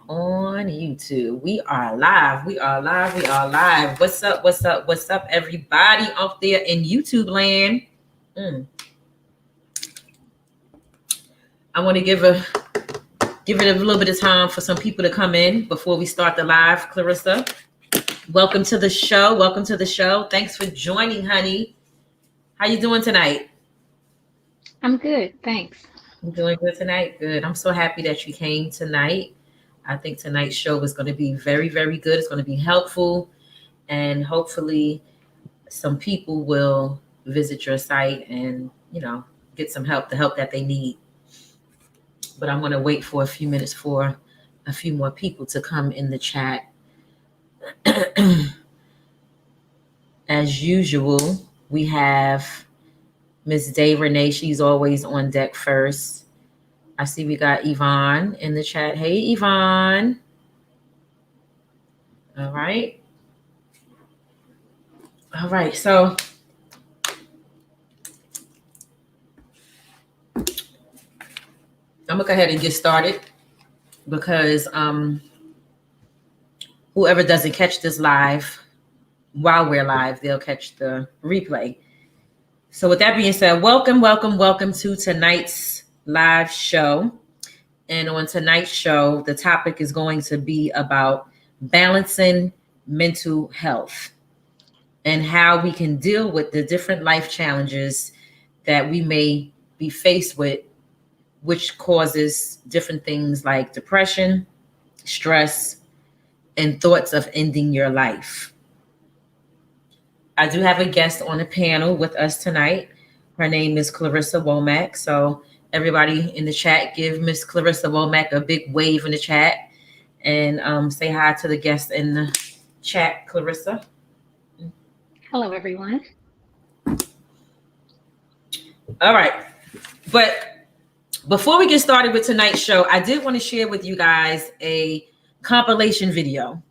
on YouTube. We are live. We are live. We are live. What's up? What's up? What's up, everybody out there in YouTube land? I want to give it a little bit of time for some people to come in before we start the live. Clarissa, welcome to the show. Welcome to the show. Thanks for joining, honey. How you doing tonight? I'm good, thanks. I'm doing good tonight. Good. I'm so happy that you came tonight. I think tonight's show is going to be very, very good. It's going to be helpful, and hopefully some people will visit your site and, get some help, the help that they need. But I'm going to wait for a few minutes for a few more people to come in the chat. As usual, we have Miss Day Renee. She's always on deck first. I see we got Yvonne in the chat. Hey, Yvonne. All right. All right. So I'm going to go ahead and get started because whoever doesn't catch this live while we're live, they'll catch the replay. So with that being said, welcome to tonight's live show. And on tonight's show, the topic is going to be about balancing mental health and how we can deal with the different life challenges that we may be faced with, which causes different things like depression, stress, and thoughts of ending your life. I do have a guest on the panel with us tonight. Her name is Clarissa WOMACK. So everybody in the chat, give Miss Clarissa WOMACK a big wave in the chat and say hi to the guest in the chat, Clarissa. Hello, everyone. All right. But before we get started with tonight's show, I did want to share with you guys a compilation video.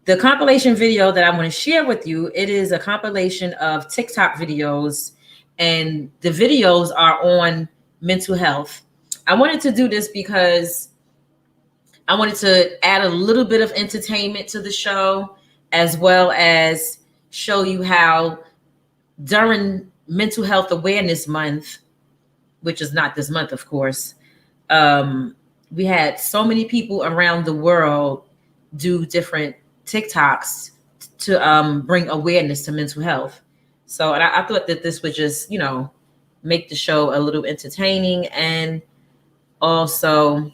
The compilation video that I want to share with you, it is a compilation of TikTok videos, and the videos are on mental health. I wanted to do this because I wanted to add a little bit of entertainment to the show, as well as show you how during Mental Health Awareness Month, which is not this month, of course, we had so many people around the world do different TikToks to bring awareness to mental health. So I thought that this would just, make the show a little entertaining and also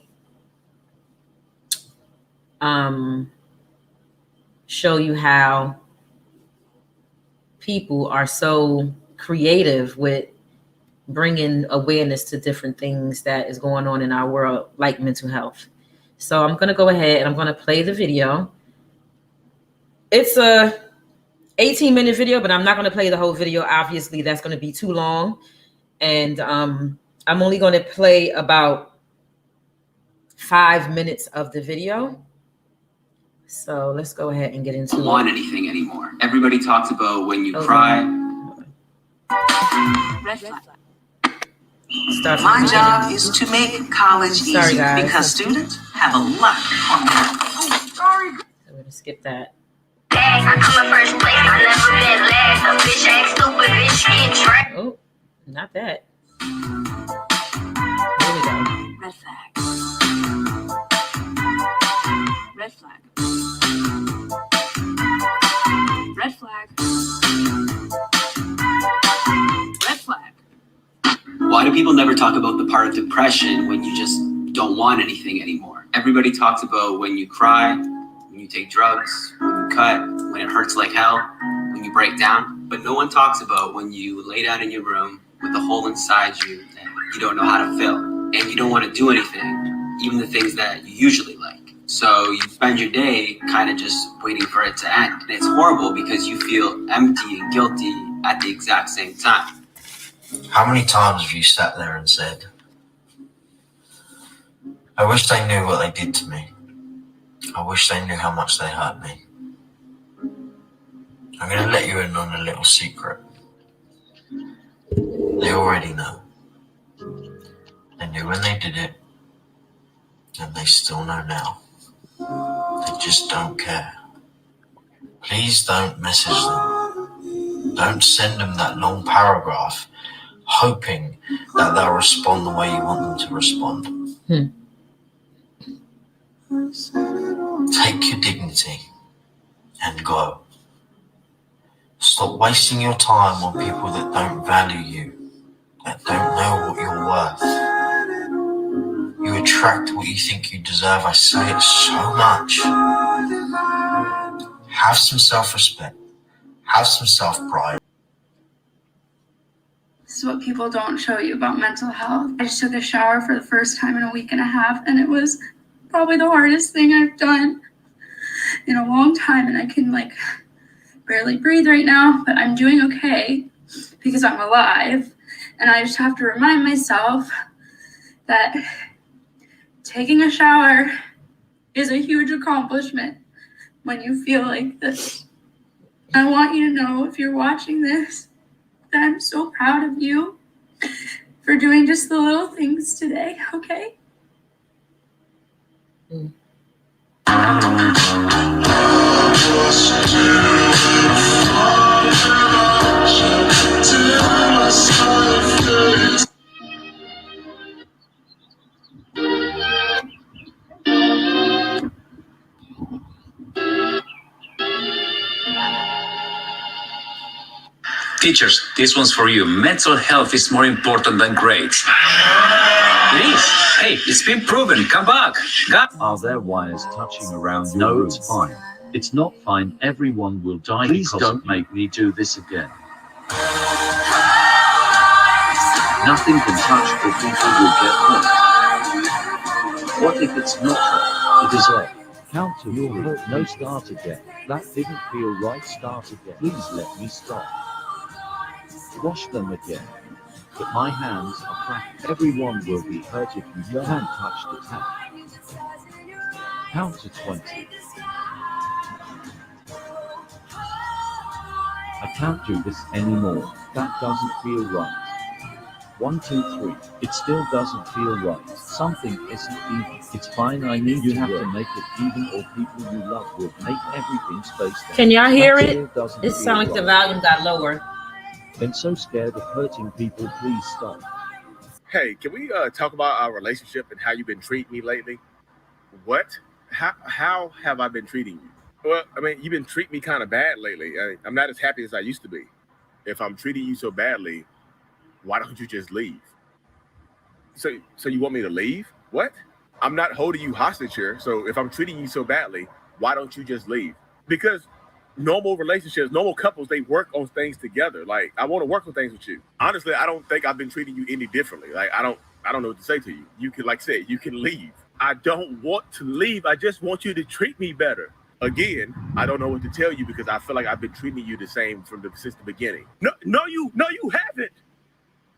show you how people are so creative with bringing awareness to different things that is going on in our world, like mental health. So I'm going to go ahead and I'm going to play the video. It's a 18-minute video, but I'm not going to play the whole video. Obviously, that's going to be too long. And I'm only going to play about 5 minutes of the video. So let's go ahead and get into it. Don't want anything anymore. Everybody talks about when you cry. Red flag. My job is to make college easy because students have a lot on their Sorry. I'm going to skip that. I come in first place. I never been last. A bitch ain't stupid. Bitch get trapped. Oh, not that. Here we go. Red flag. Red flag. Red flag. Red flag. Why do people never talk about the part of depression when you just don't want anything anymore? Everybody talks about when you cry, when you take drugs, when you cut, when it hurts like hell, when you break down. But no one talks about when you lay down in your room with a hole inside you that you don't know how to fill. And you don't want to do anything, even the things that you usually like. So you spend your day kind of just waiting for it to end. And it's horrible because you feel empty and guilty at the exact same time. How many times have you sat there and said, I wish they knew what they did to me. I wish they knew how much they hurt me. I'm going to let you in on a little secret. They already know. They knew when they did it, and they still know now. They just don't care. Please don't message them. Don't send them that long paragraph hoping that they'll respond the way you want them to respond. Take your dignity and go. Stop wasting your time on people that don't value you, that don't know what you're worth. You attract what you think you deserve. I say it so much. Have some self-respect. Have some self-pride. This is what people don't show you about mental health. I just took a shower for the first time in a week and a half, and it was probably the hardest thing I've done in a long time, and I can barely breathe right now, but I'm doing okay because I'm alive. And I just have to remind myself that taking a shower is a huge accomplishment when you feel like this. I want you to know, if you're watching this, that I'm so proud of you for doing just the little things today, okay? Teachers, this one's for you. Mental health is more important than grades. It is. Hey, it's been proven. Come back. Are there wires touching around your room? No, it's fine. It's not fine. Everyone will die. Please don't make me do this again. Nothing can touch or people will get hurt. What if it's not hurt? It is hurt. Count to your hurt. No, start again. That didn't feel right. Start again. Please let me stop. Wash them again. But my hands are cracked. Everyone will be hurt if you can't touch the tap. Count to 20. I can't do this anymore. That doesn't feel right. 1, 2, 3. It still doesn't feel right. Something isn't even. It's fine. I need you have to make it even, or people you love will make everything spaced out. Can y'all hear it? It It sounds like the volume got lower. Been so scared of hurting people. Please stop. Hey, can we talk about our relationship and how you've been treating me lately? What? How have I been treating you? Well, I mean, you've been treating me kind of bad lately. I'm not as happy as I used to be. If I'm treating you so badly, why don't you just leave? So you want me to leave? What? I'm not holding you hostage here. So if I'm treating you so badly, why don't you just leave? Because normal relationships, normal couples, they work on things together. Like, I want to work on things with you. Honestly, I don't think I've been treating you any differently. Like, I don't know what to say to you. You can, like I said, you can leave. I don't want to leave. I just want you to treat me better. Again, I don't know what to tell you because I feel like I've been treating you the same since the beginning. No, you haven't.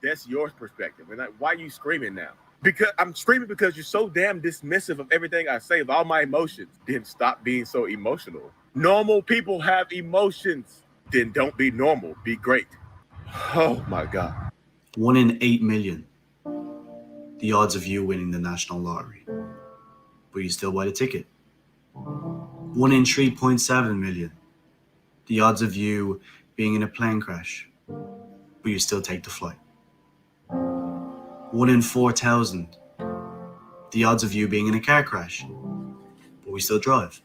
That's your perspective. And why are you screaming now? Because I'm screaming because you're so damn dismissive of everything I say, of all my emotions. Then stop being so emotional. Normal people have emotions. Then don't be normal. Be great. Oh my God. 1 in 8 million. The odds of you winning the national lottery. But you still buy the ticket. 1 in 3.7 million. The odds of you being in a plane crash. But you still take the flight. 1 in 4,000. The odds of you being in a car crash. But we still drive.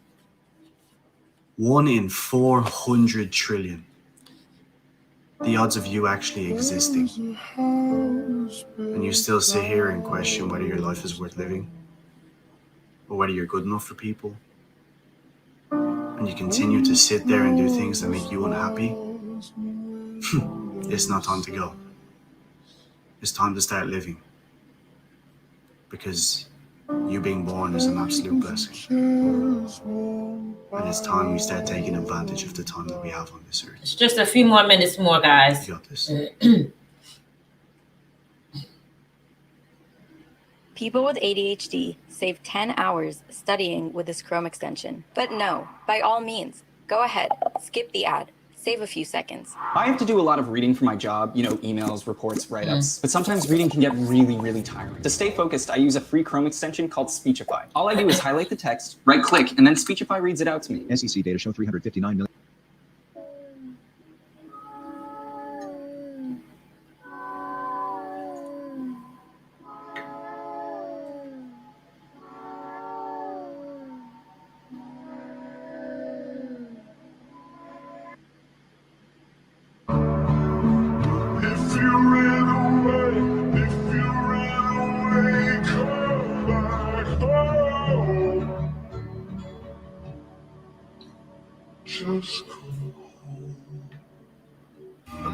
1 in 400 trillion. The odds of you actually existing. And you still sit here and question whether your life is worth living. Or whether you're good enough for people. And you continue to sit there and do things that make you unhappy. It's not time to go. It's time to start living. Because you being born is an absolute blessing. And it's time we start taking advantage of the time that we have on this earth. It's just a few more minutes more, guys. You got this. People with ADHD save 10 hours studying with this Chrome extension. But no, by all means, go ahead, skip the ad. Save a few seconds. I have to do a lot of reading for my job, emails, reports, write-ups, but sometimes reading can get really, really tiring. To stay focused, I use a free Chrome extension called Speechify. All I do is highlight the text, right-click, and then Speechify reads it out to me. SEC data show 359 million.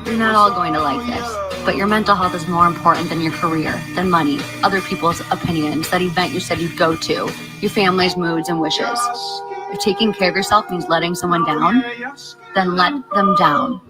You're not all going to like this, but your mental health is more important than your career, than money, other people's opinions, that event you said you'd go to, your family's moods and wishes. If taking care of yourself means letting someone down, then let them down.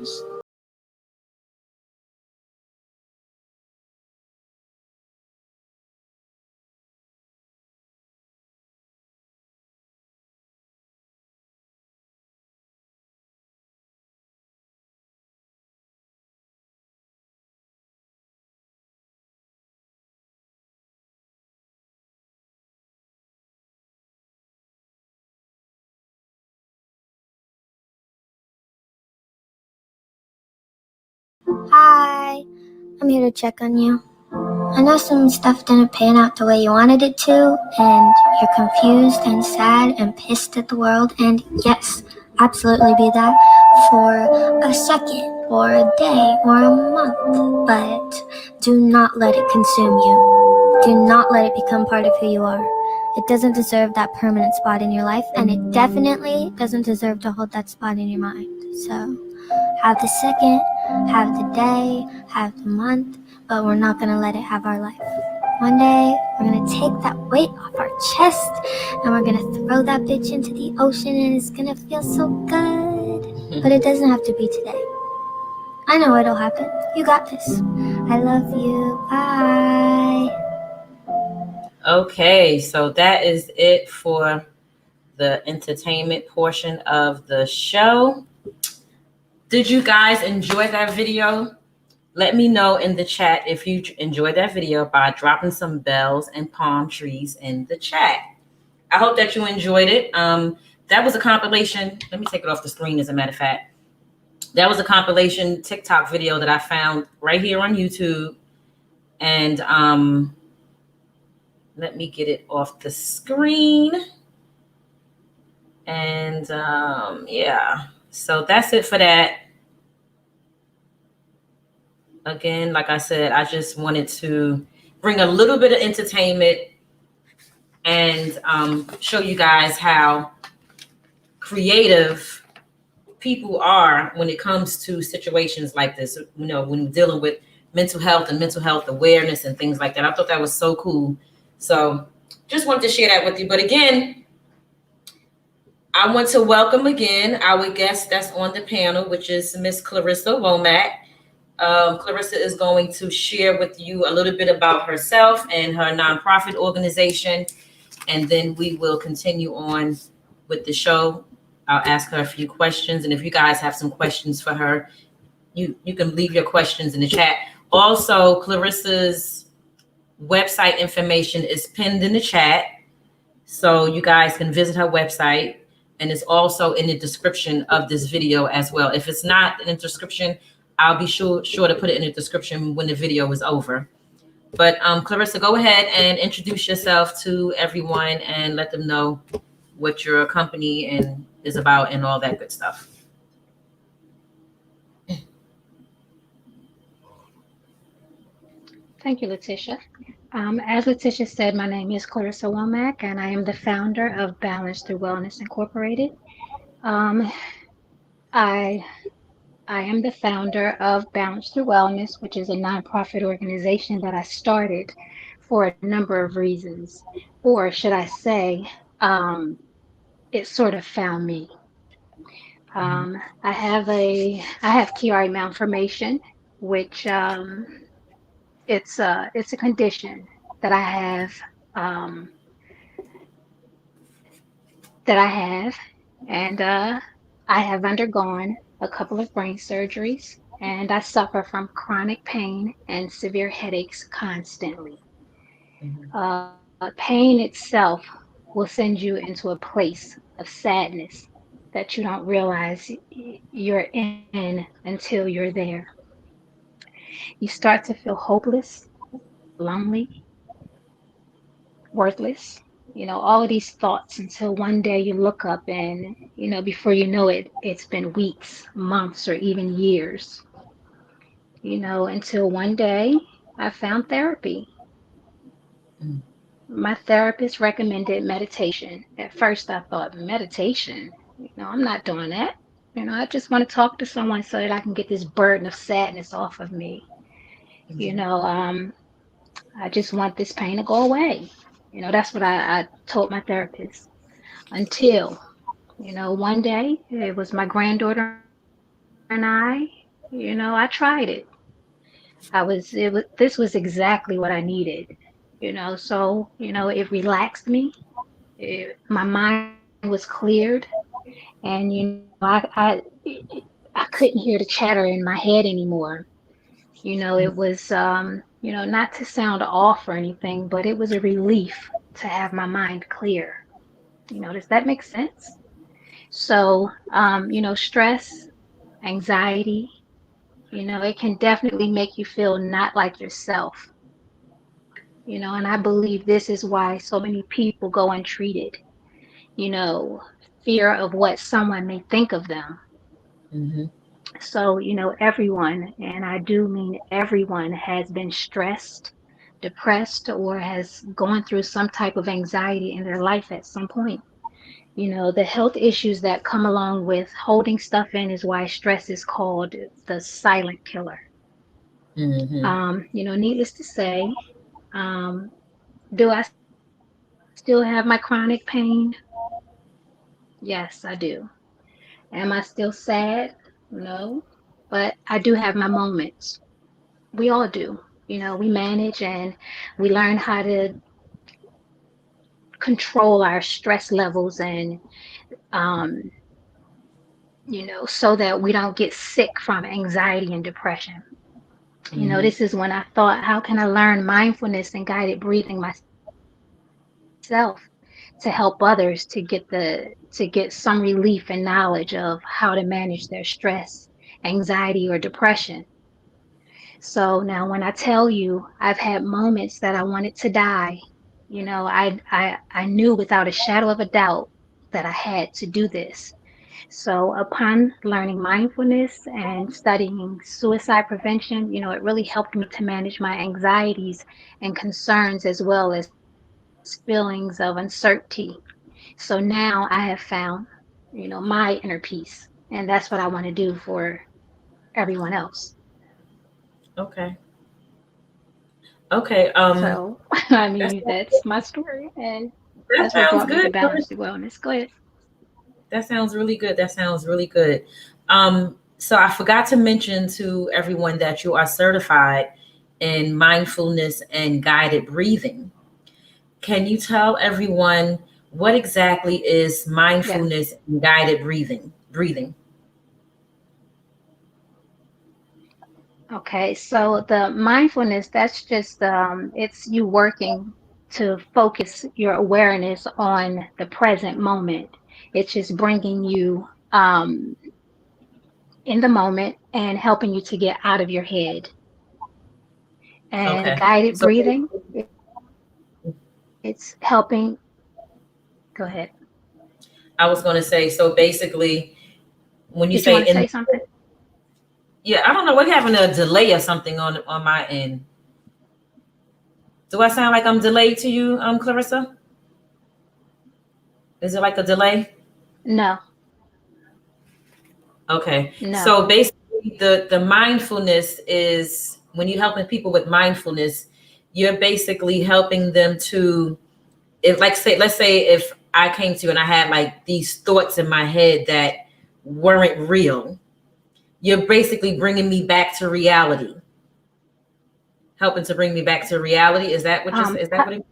Hi, I'm here to check on you. I know some stuff didn't pan out the way you wanted it to, and you're confused and sad and pissed at the world, and yes, absolutely be that for a second, or a day, or a month, but do not let it consume you. Do not let it become part of who you are. It doesn't deserve that permanent spot in your life, and it definitely doesn't deserve to hold that spot in your mind. So, have the second, have the day, have the month, but we're not going to let it have our life. One day, we're going to take that weight off our chest, and we're going to throw that bitch into the ocean, and it's going to feel so good. But it doesn't have to be today. I know it'll happen. You got this. I love you. Bye. Okay, so that is it for the entertainment portion of the show. Did you guys enjoy that video? Let me know in the chat if you enjoyed that video by dropping some bells and palm trees in the chat. I hope that you enjoyed it. That was a compilation. Let me take it off the screen, as a matter of fact. That was a compilation TikTok video that I found right here on YouTube. And let me get it off the screen. And yeah, so that's it for that. Again, like I said, I just wanted to bring a little bit of entertainment and show you guys how creative people are when it comes to situations like this. You know, when dealing with mental health and mental health awareness and things like that. I thought that was so cool. So just wanted to share that with you. But again, I want to welcome again our guest that's on the panel, which is Miss Clarissa WOMACK. Clarissa is going to share with you a little bit about herself and her nonprofit organization, and then we will continue on with the show. I'll ask her a few questions, and if you guys have some questions for her, you can leave your questions in the chat. Also, Clarissa's website information is pinned in the chat, so you guys can visit her website, and it's also in the description of this video as well. If it's not in the description, I'll be sure to put it in the description when the video is over. But Clarissa, go ahead and introduce yourself to everyone and let them know what your company is about and all that good stuff. Thank you, Letitia. As Letitia said, my name is Clarissa Womack, and I am the founder of Balance Through Wellness Incorporated. I am the founder of Balance Through Wellness, which is a nonprofit organization that I started for a number of reasons, or should I say, it sort of found me. I have Chiari malformation, which it's a condition that I have, and I have undergone a couple of brain surgeries, and I suffer from chronic pain and severe headaches constantly. Pain itself will send you into a place of sadness that you don't realize you're in until you're there. You start to feel hopeless, lonely, worthless, all of these thoughts until one day you look up and, before you know it, it's been weeks, months, or even years, until one day I found therapy. My therapist recommended meditation. At first, I thought, meditation? I'm not doing that. I just want to talk to someone so that I can get this burden of sadness off of me. I just want this pain to go away. That's what I told my therapist. Until, one day, it was my granddaughter and I tried it. This was exactly what I needed. So, it relaxed me. My mind was cleared, and I couldn't hear the chatter in my head anymore. It was not to sound off or anything, but it was a relief to have my mind clear. Does that make sense? So stress, anxiety, it can definitely make you feel not like yourself. And I believe this is why so many people go untreated. Fear of what someone may think of them. So, everyone, and I do mean everyone, has been stressed, depressed, or has gone through some type of anxiety in their life at some point. The health issues that come along with holding stuff in is why stress is called the silent killer. Needless to say, do I still have my chronic pain? Yes, I do. Am I still sad? No, but I do have my moments. We all do. We manage and we learn how to control our stress levels and, so that we don't get sick from anxiety and depression. This is when I thought, how can I learn mindfulness and guided breathing myself to help others to get some relief and knowledge of how to manage their stress, anxiety, or depression. So now when I tell you I've had moments that I wanted to die, I knew without a shadow of a doubt that I had to do this. So upon learning mindfulness and studying suicide prevention, it really helped me to manage my anxieties and concerns as well as feelings of uncertainty. So now I have found, my inner peace, and that's what I want to do for everyone else. Okay. So, I mean, that's my story, and that's what brought me to Balance Through Wellness. Go ahead. That sounds really good. So I forgot to mention to everyone that you are certified in mindfulness and guided breathing. Can you tell everyone what exactly is mindfulness and guided breathing? Okay, so the mindfulness, that's just it's you working to focus your awareness on the present moment. It's just bringing you in the moment and helping you to get out of your head. And the guided breathing, it's helping. Go ahead. I was going to say, so basically, when you say, say something? Yeah, I don't know, we're having a delay or something on my end. Do I sound like I'm delayed to you, Clarissa? Is it like a delay? No. Okay. No. So basically, the mindfulness is when you're helping people with mindfulness, you're basically helping them to, let's say if I came to you and I had like these thoughts in my head that weren't real, you're basically bringing me back to reality. Helping to bring me back to reality. Is that what is that what it?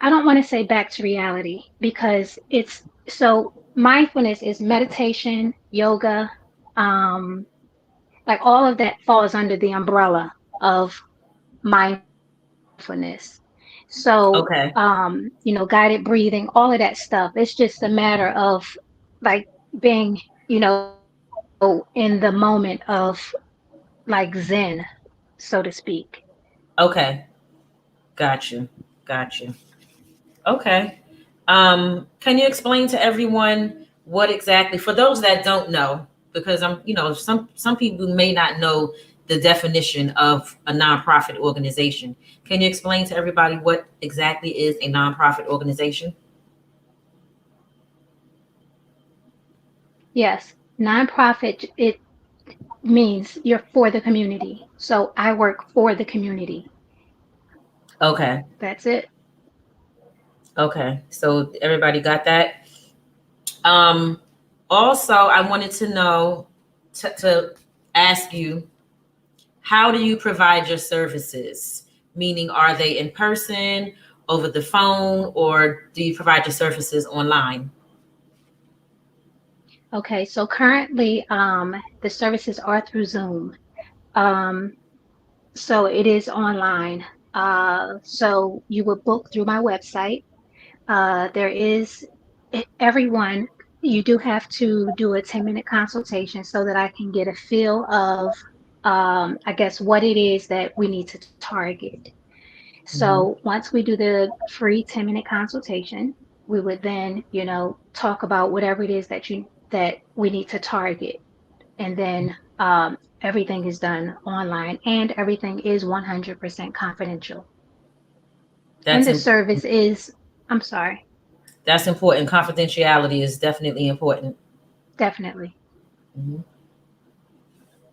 I don't want to say back to reality because it's so mindfulness is meditation, yoga, like all of that falls under the umbrella of mindfulness. So, Okay. Guided breathing, all of that stuff. It's just a matter of like being, in the moment of like Zen, so to speak. Okay. Got you. Got you. Okay. Can you explain to everyone what exactly, for those that don't know, because some people may not know the definition of a nonprofit organization. Can you explain to everybody what exactly is a nonprofit organization? Yes, nonprofit, it means you're for the community. So I work for the community. Okay. That's it. Okay. So everybody got that? Also, I wanted to know, to ask you, how do you provide your services? Meaning, are they in person, over the phone, or do you provide your services online? Okay, so currently the services are through Zoom. So it is online. So you would book through my website. There is everyone, you do have to do a 10-minute consultation so that I can get a feel of, I guess, what it is that we need to target. So once we do the free 10-minute consultation, we would then, talk about whatever it is that we need to target. And then everything is done online and everything is 100% confidential. And the service is, I'm sorry. That's important. Confidentiality is definitely important. Definitely.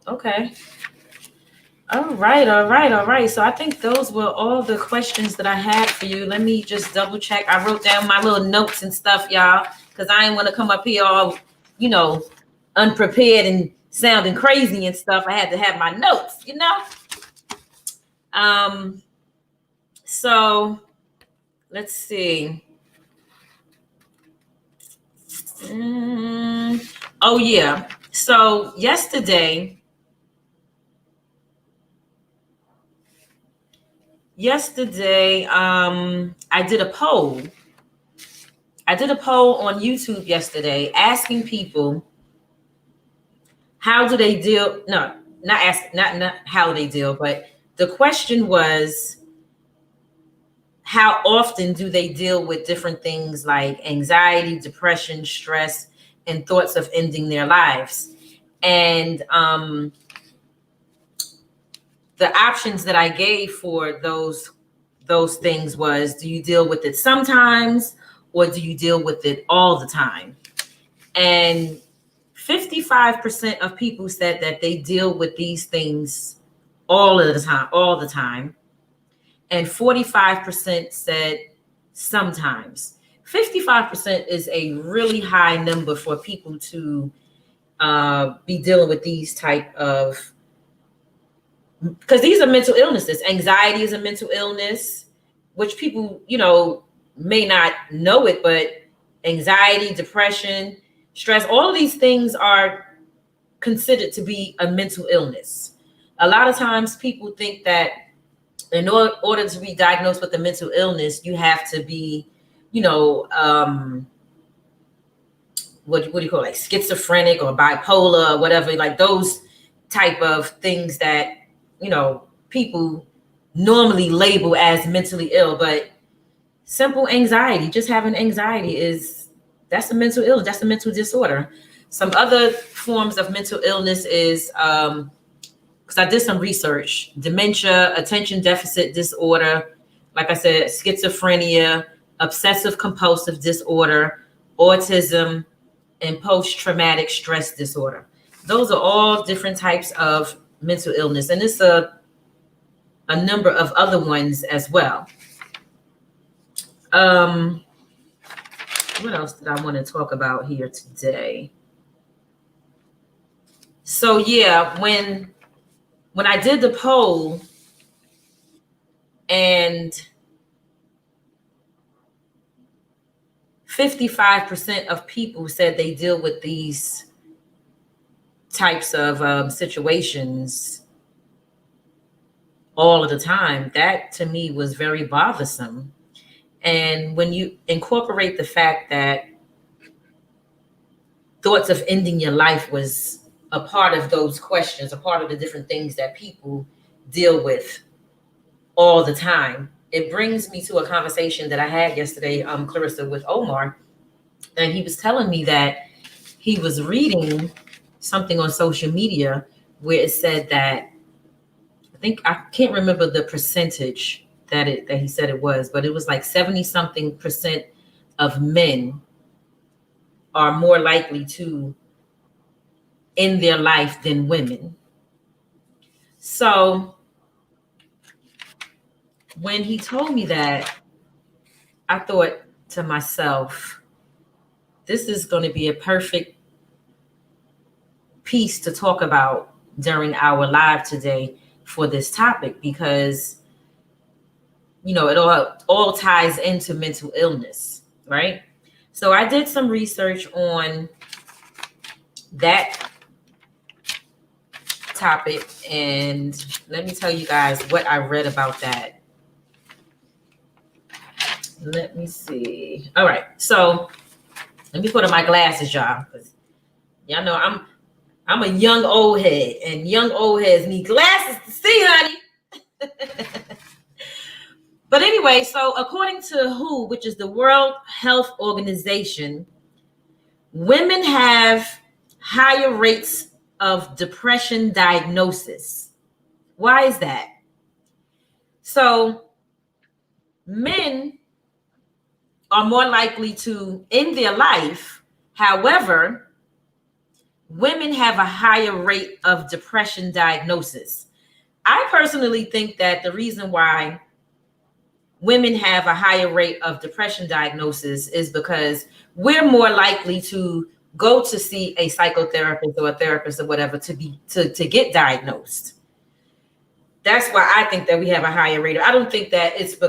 Okay. All right. So I think those were all the questions that I had for you. Let me just double check. I wrote down my little notes and stuff, y'all, because I didn't want to come up here all, unprepared and sounding crazy and stuff. I had to have my notes, So let's see. Oh yeah. So yesterday, I did a poll. I did a poll on YouTube yesterday asking people how do they deal. No, not how they deal, but the question was, how often do they deal with different things like anxiety, depression, stress, and thoughts of ending their lives? And the options that I gave for those things was, do you deal with it sometimes, or do you deal with it all the time? And 55% of people said that they deal with these things all the time. And 45% said sometimes. 55% is a really high number for people to be dealing with these type of, because these are mental illnesses. Anxiety is a mental illness, which people, may not know it, but anxiety, depression, stress, all of these things are considered to be a mental illness. A lot of times people think that in order to be diagnosed with a mental illness, you have to be, what do you call it, like schizophrenic or bipolar or whatever, like those type of things that, people normally label as mentally ill. But simple anxiety, just having anxiety, that's a mental illness. That's a mental disorder. Some other forms of mental illness is, because I did some research, dementia, attention deficit disorder, like I said, schizophrenia, obsessive compulsive disorder, autism, and post-traumatic stress disorder. Those are all different types of mental illness. And it's a number of other ones as well. What else did I want to talk about here today? So yeah, when I did the poll, and 55% of people said they deal with these types of situations all of the time. That to me was very bothersome. And when you incorporate the fact that thoughts of ending your life was a part of those questions, a part of the different things that people deal with all the time, it brings me to a conversation that I had yesterday, Clarissa, with Omar. And he was telling me that he was reading something on social media where it said that, I can't remember the percentage that he said it was, but it was like 70-something% of men are more likely to end their life than women. So when he told me that, I thought to myself, this is going to be a perfect piece to talk about during our live today for this topic, because it all ties into mental illness, right? So I did some research on that topic, and let me tell you guys what I read about that. Let me see. All right, so let me put on my glasses, y'all, because y'all know I'm a young old head, and young old heads need glasses to see, honey. But anyway, so according to WHO, which is the World Health Organization, women have higher rates of depression diagnosis. Why is that? So men are more likely to end their life. However, women have a higher rate of depression diagnosis. I personally think that the reason why women have a higher rate of depression diagnosis is because we're more likely to go to see a psychotherapist or a therapist or whatever to get diagnosed. That's why I think that we have a higher rate. I don't think that it's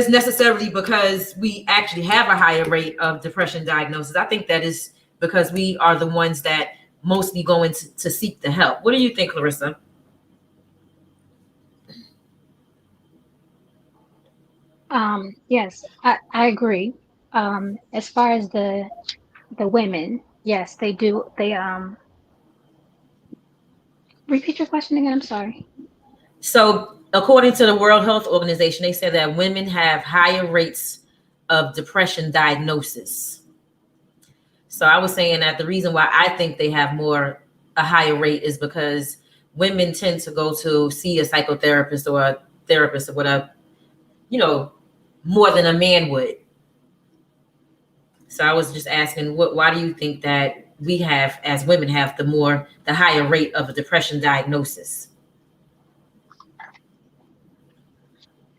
necessarily because we actually have a higher rate of depression diagnosis. I think that is because we are the ones that mostly go in to seek the help. What do you think, Clarissa? Yes, I agree. As far as the women, yes, they do. They repeat your question again. I'm sorry. So according to the World Health Organization, they said that women have higher rates of depression diagnosis. So I was saying that the reason why I think they have a higher rate is because women tend to go to see a psychotherapist or a therapist or whatever, more than a man would. So I was just asking, why do you think that we have, as women, have the higher rate of a depression diagnosis?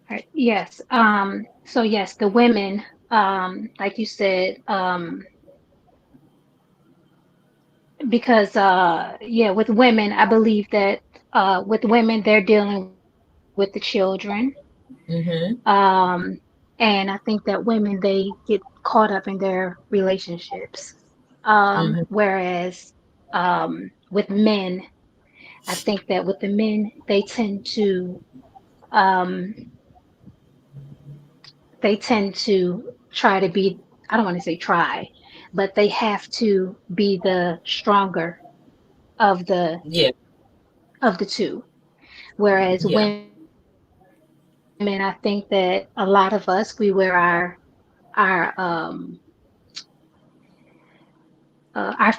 Right. Yes. So yes, the women, like you said, because with women, I believe that with women, they're dealing with the children. Mm-hmm. And I think that women, they get caught up in their relationships. Whereas with men, I think that with the men, they tend to try to be, I don't want to say try, but they have to be the stronger of the two. Whereas women, I think that a lot of us, we wear our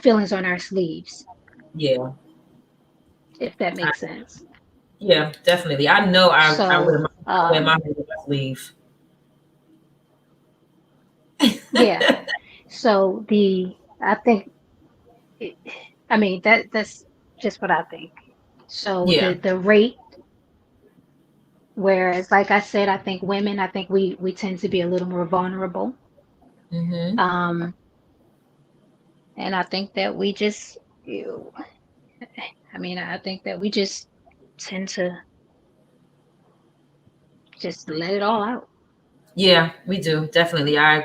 feelings on our sleeves. Yeah. If that makes sense. Yeah, definitely. I know I wear my sleeve. Yeah. So that's just what I think. So the rate, whereas like I said, I think women, we tend to be a little more vulnerable. Mm-hmm. And I think that we just, I think that we just tend to just let it all out. Yeah, we do. Definitely. I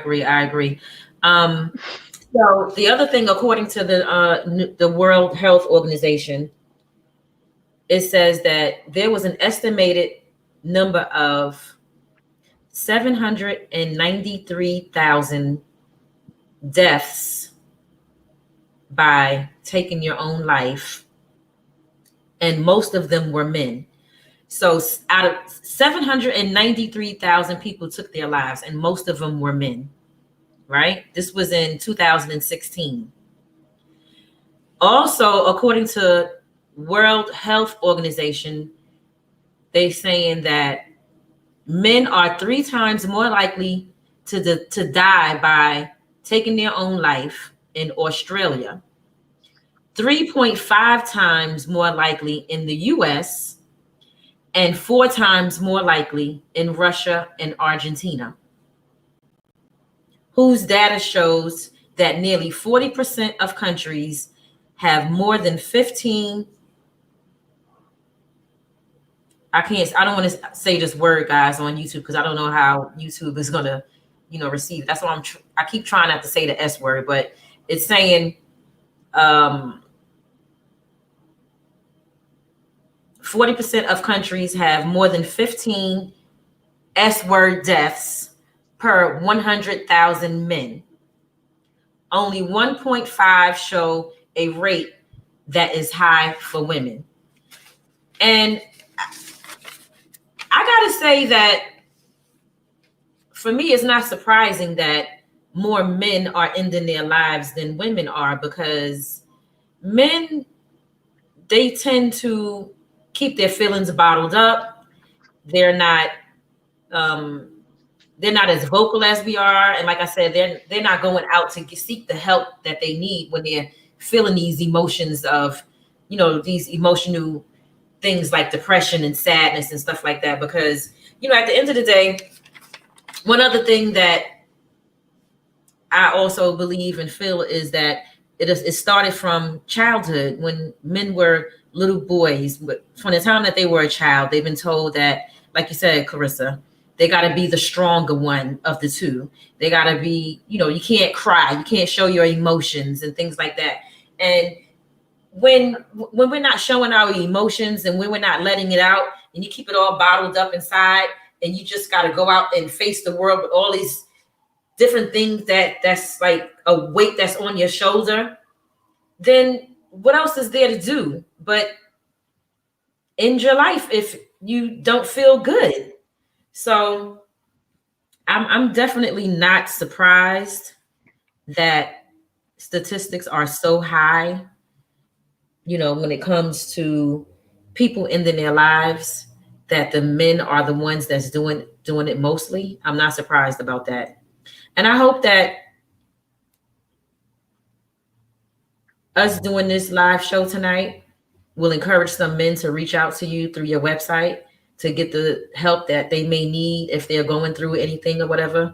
agree. So the other thing, according to the World Health Organization, it says that there was an estimated number of 793,000 deaths by taking your own life, and most of them were men. So out of 793,000 people took their lives, and most of them were men, right? This was in 2016. Also, according to World Health Organization, they're saying that men are 3 times more likely to die by taking their own life in Australia, 3.5 times more likely in the US, and 4 times more likely in Russia and Argentina, whose data shows that nearly 40% of countries have more than 15. I don't want to say this word, guys, on YouTube, because I don't know how YouTube is going to, receive it. That's why I keep trying not to say the S word, but it's saying 40% of countries have more than 15 S word deaths per 100,000 men. Only 1.5 show a rate that is high for women. And I gotta say that for me, it's not surprising that more men are ending their lives than women are, because men, they tend to keep their feelings bottled up. They're not as vocal as we are, and like I said, they're not going out to seek the help that they need when they're feeling these emotions of, these emotional things like depression and sadness and stuff like that. Because at the end of the day, one other thing that I also believe and feel is that it started from childhood, when men were little boys. But from the time that they were a child, they've been told that, like you said, Clarissa, they got to be the stronger one of the two. They got to be, you can't cry, you can't show your emotions and things like that. And when we're not showing our emotions, and when we're not letting it out, and you keep it all bottled up inside, and you just got to go out and face the world with all these different things that's like a weight that's on your shoulder, then what else is there to do but end your life if you don't feel good? So I'm definitely not surprised that statistics are so high, when it comes to people ending their lives, that the men are the ones that's doing it mostly. I'm not surprised about that. And I hope that us doing this live show tonight will encourage some men to reach out to you through your website to get the help that they may need if they're going through anything or whatever.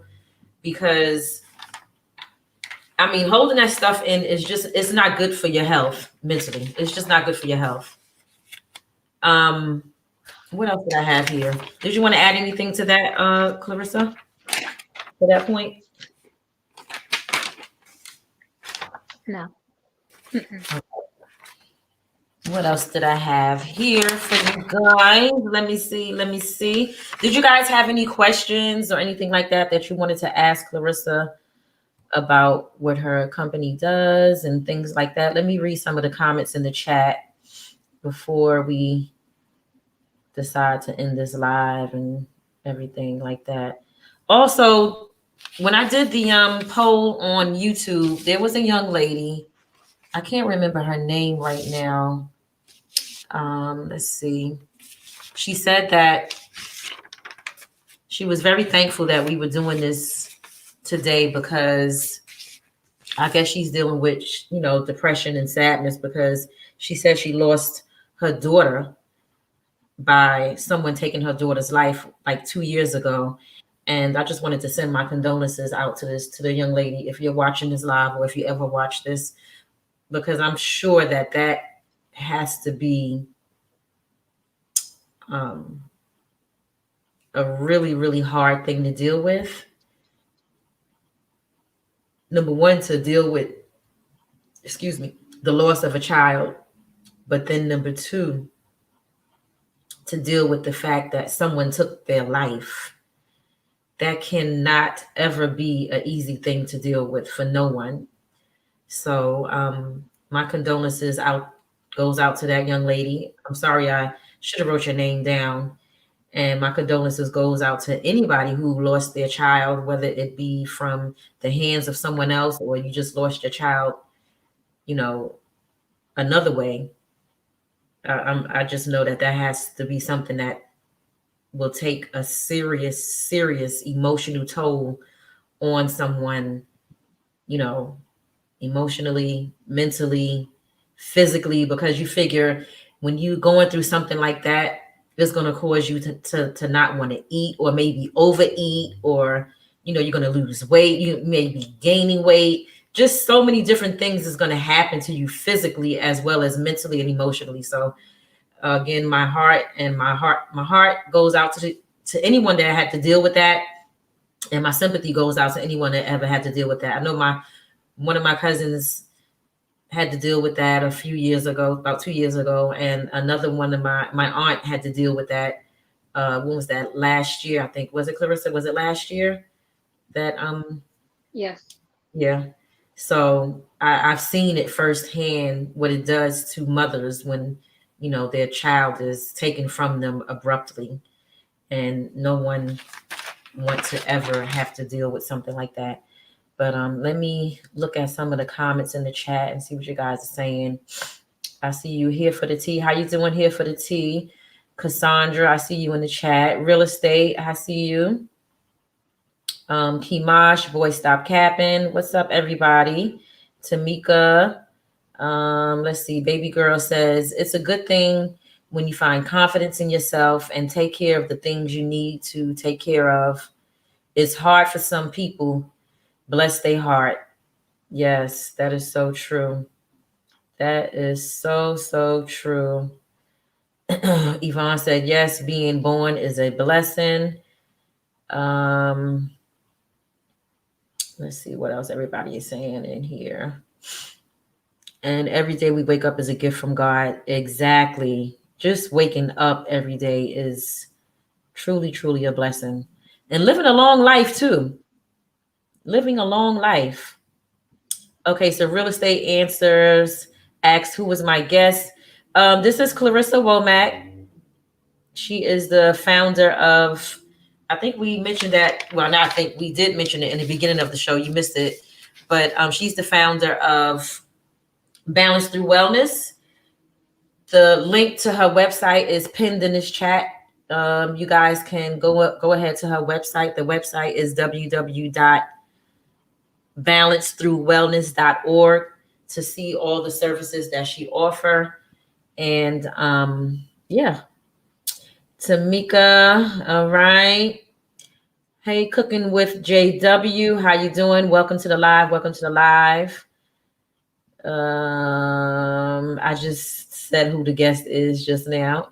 Because holding that stuff in it's not good for your health mentally. It's just not good for your health. What else did I have here? Did you want to add anything to that, Clarissa, to that point? No. Okay. What else did I have here for you guys? Let me see. Did you guys have any questions or anything like that you wanted to ask Clarissa about what her company does and things like that? Let me read some of the comments in the chat before we decide to end this live and everything like that. Also, when I did the poll on YouTube, there was a young lady. I can't remember her name right now. Let's see. She said that she was very thankful that we were doing this today, because I guess she's dealing with, depression and sadness, because she said she lost her daughter by someone taking her daughter's life like 2 years ago. And I just wanted to send my condolences out to the young lady, if you're watching this live or if you ever watch this, because I'm sure that has to be a really, really hard thing to deal with. Number one, to deal with, the loss of a child. But then number two, to deal with the fact that someone took their life. That cannot ever be an easy thing to deal with for no one. So my condolences goes out to that young lady. I'm sorry, I should have wrote your name down. And my condolences goes out to anybody who lost their child, whether it be from the hands of someone else or you just lost your child, another way. I just know that has to be something that will take a serious, serious emotional toll on someone, emotionally, mentally, physically, because you figure when you going through something like that, it's going to cause you to not want to eat or maybe overeat, or, you're going to lose weight. You may be gaining weight. Just so many different things is going to happen to you physically as well as mentally and emotionally. So again, my heart goes out to anyone that had to deal with that. And my sympathy goes out to anyone that ever had to deal with that. I know one of my cousins had to deal with that a few years ago, about 2 years ago. And another one of my aunt had to deal with that. When was that? Last year, I think. Was it, Clarissa? Was it last year? That Yes. Yeah. So I've seen it firsthand what it does to mothers when, their child is taken from them abruptly, and no one wants to ever have to deal with something like that. But let me look at some of the comments in the chat and see what you guys are saying. I see you here for the tea. How you doing here for the tea? Cassandra, I see you in the chat. Real estate, I see you. Kimash, boy, stop capping. What's up, everybody? Tamika, let's see. Baby girl says, it's a good thing when you find confidence in yourself and take care of the things you need to take care of. It's hard for some people. Bless their heart. Yes, that is so true. That is so, so true. Yvonne said, yes, being born is a blessing. Let's see what else everybody is saying in here. And every day we wake up is a gift from God. Exactly. Just waking up every day is truly, truly a blessing. And living a long life too. Living a long life. Okay, so Real Estate Answers asks, who was my guest? This is Clarissa WOMACK. She is the founder of, I think we mentioned that, well, no, I think we did mention it in the beginning of the show. You missed it. But she's the founder of Balance Through Wellness. The link to her website is pinned in this chat. You guys can go ahead to her website. The website is www.balancethroughwellness.org to see all the services that she offers. And yeah. Tamika, all right. Hey, Cooking with JW, how you doing? Welcome to the live. Welcome to the live. I just said who the guest is just now.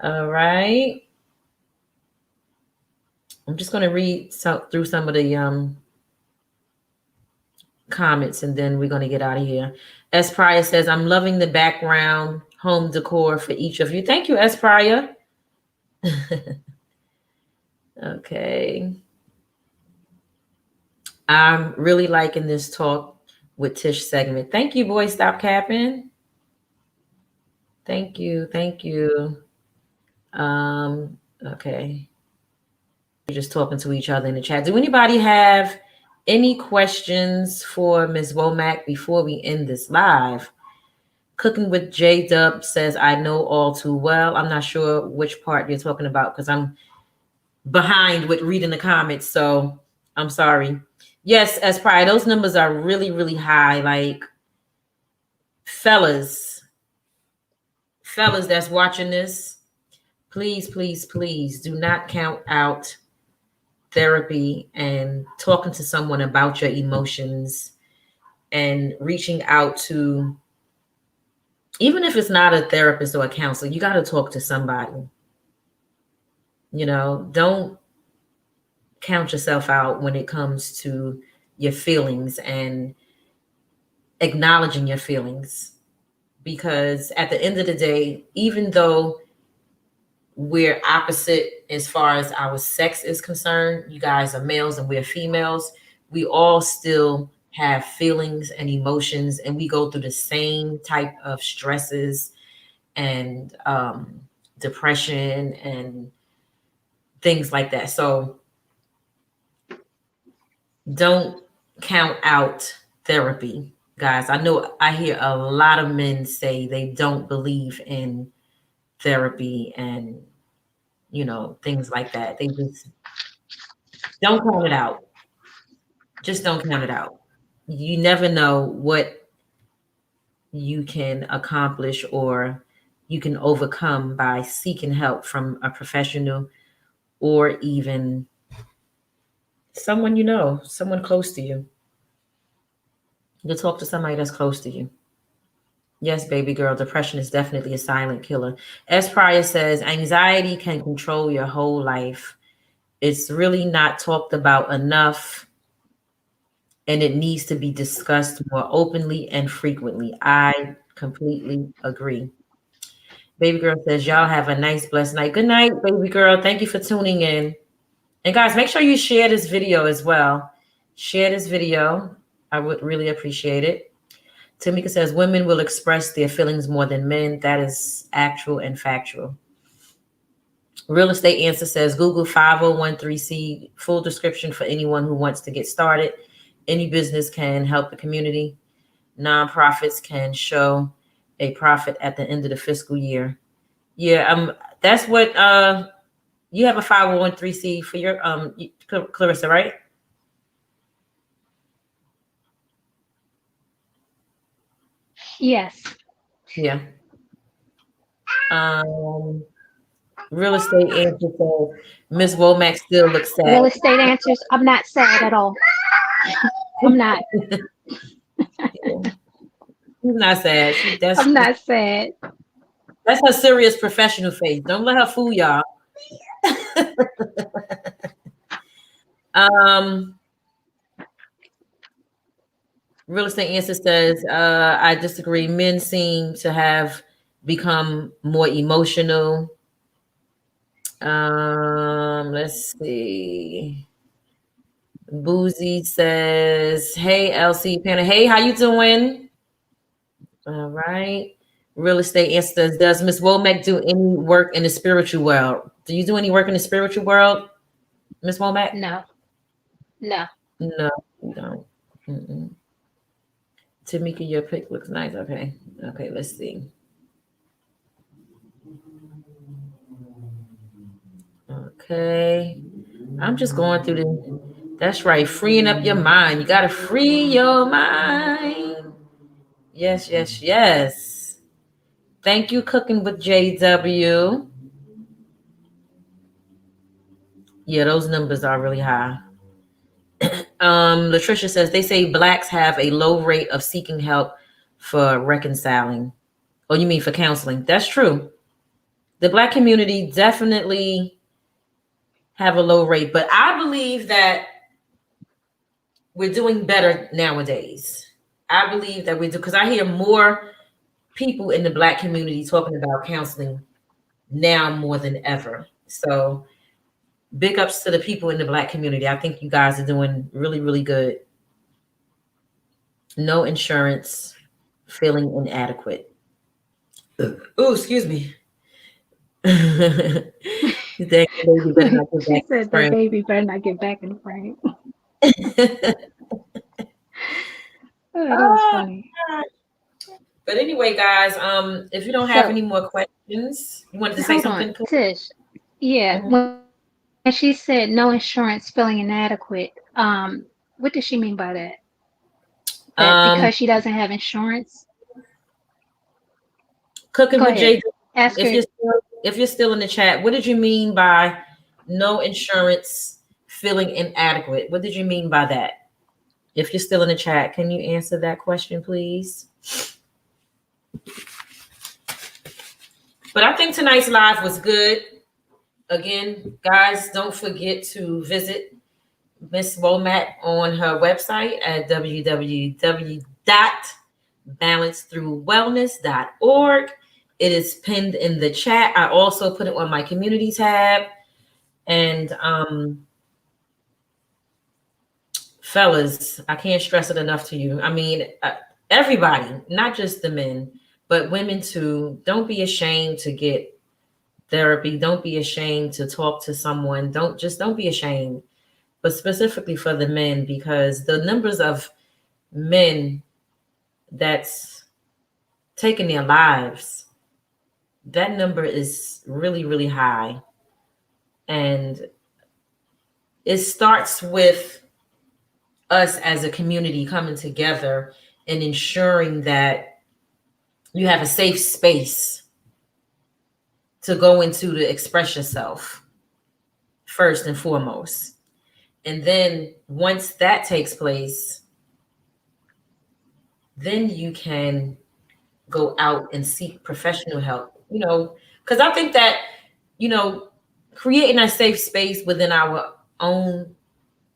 All right. I'm just going to read through some of the comments, and then we're going to get out of here. S. Pryor says, I'm loving the background home decor for each of you. Thank you, S. Pryor. Okay. I'm really liking this talk with Tish segment. Thank you, boy. Stop capping. Thank you. Thank you. Okay. We're just talking to each other in the chat. Do anybody have any questions for Ms. Womack before we end this live? Cooking with J Dub says, I know all too well. I'm not sure which part you're talking about because I'm behind with reading the comments. So I'm sorry. Yes, as prior, those numbers are really, really high. Like, fellas that's watching this, please, please, please do not count out therapy and talking to someone about your emotions and reaching out to, even if it's not a therapist or a counselor, you got to talk to somebody. You know, don't count yourself out when it comes to your feelings and acknowledging your feelings. Because at the end of the day, even though we're opposite as far as our sex is concerned, you guys are males and we're females, we all still have feelings and emotions, and we go through the same type of stresses and depression and things like that. So don't count out therapy, guys. I know I hear a lot of men say they don't believe in therapy and, you know, things like that. They just don't count it out. Just don't count it out. You never know what you can accomplish or you can overcome by seeking help from a professional or even someone you know, someone close to you. You talk to somebody that's close to you. Yes, baby girl, depression is definitely a silent killer. S. Pryor says, anxiety can control your whole life. It's really not talked about enough, and it needs to be discussed more openly and frequently. I completely agree. Baby girl says, y'all have a nice, blessed night. Good night, baby girl. Thank you for tuning in. And guys, make sure you share this video as well. Share this video. I would really appreciate it. Tamika says, women will express their feelings more than men. That is actual and factual. Real Estate Answer says, Google 5013C, full description for anyone who wants to get started. Any business can help the community. Nonprofits can show a profit at the end of the fiscal year. Yeah, that's what you have a 5013C for your Clarissa, right? Yes. Yeah. Real Estate Answer says Miss Womack still looks sad. Real Estate Answers, I'm not sad at all. I'm not. She's not sad. I'm not sad. That's her serious professional face. Don't let her fool y'all. Real Estate Answer says, I disagree. Men seem to have become more emotional. Let's see. Boozy says, hey, LC Panda. Hey, how you doing? All right. Real Estate Answer says, does Miss Womack do any work in the spiritual world? Do you do any work in the spiritual world, Miss Womack? No. No. No, you don't. Tamika, your pic looks nice. Okay. Okay, let's see. Okay. I'm just going through the, that's right, freeing up your mind. You got to free your mind. Yes, yes, yes. Thank you, Cooking with JW. Yeah, those numbers are really high. Latricia says, they say Blacks have a low rate of seeking help for reconciling. Oh, you mean for counseling? That's true. The Black community definitely have a low rate, but I believe that we're doing better nowadays. I believe that we do, because I hear more people in the Black community talking about counseling now more than ever. So big ups to the people in the Black community. I think you guys are doing really, really good. No insurance, feeling inadequate. Oh, excuse me. She said the baby better not get back in the frame. Oh, that was funny. But anyway, guys, if you don't have any more questions, you wanted to say something? Tish. Yeah. When she said no insurance, feeling inadequate, what does she mean by that? That because she doesn't have insurance? Cooking with Jay, Ask her. If you're still in the chat, what did you mean by no insurance, feeling inadequate? What did you mean by that? If you're still in the chat, can you answer that question, please? But I think tonight's live was good. again, guys, don't forget to visit Miss Womack on her website at www.balancethroughwellness.org. It is pinned in the chat. I also put it on my community tab. And fellas, I can't stress it enough to you. I mean, everybody, not just the men, but women too. Don't be ashamed to get therapy. Don't be ashamed to talk to someone. Don't be ashamed. But specifically for the men, because the numbers of men that's taking their lives, that number is really, really high. And it starts with us as a community coming together and ensuring that you have a safe space to go into to express yourself first and foremost. And then once that takes place, then you can go out and seek professional help, because I think that, creating a safe space within our own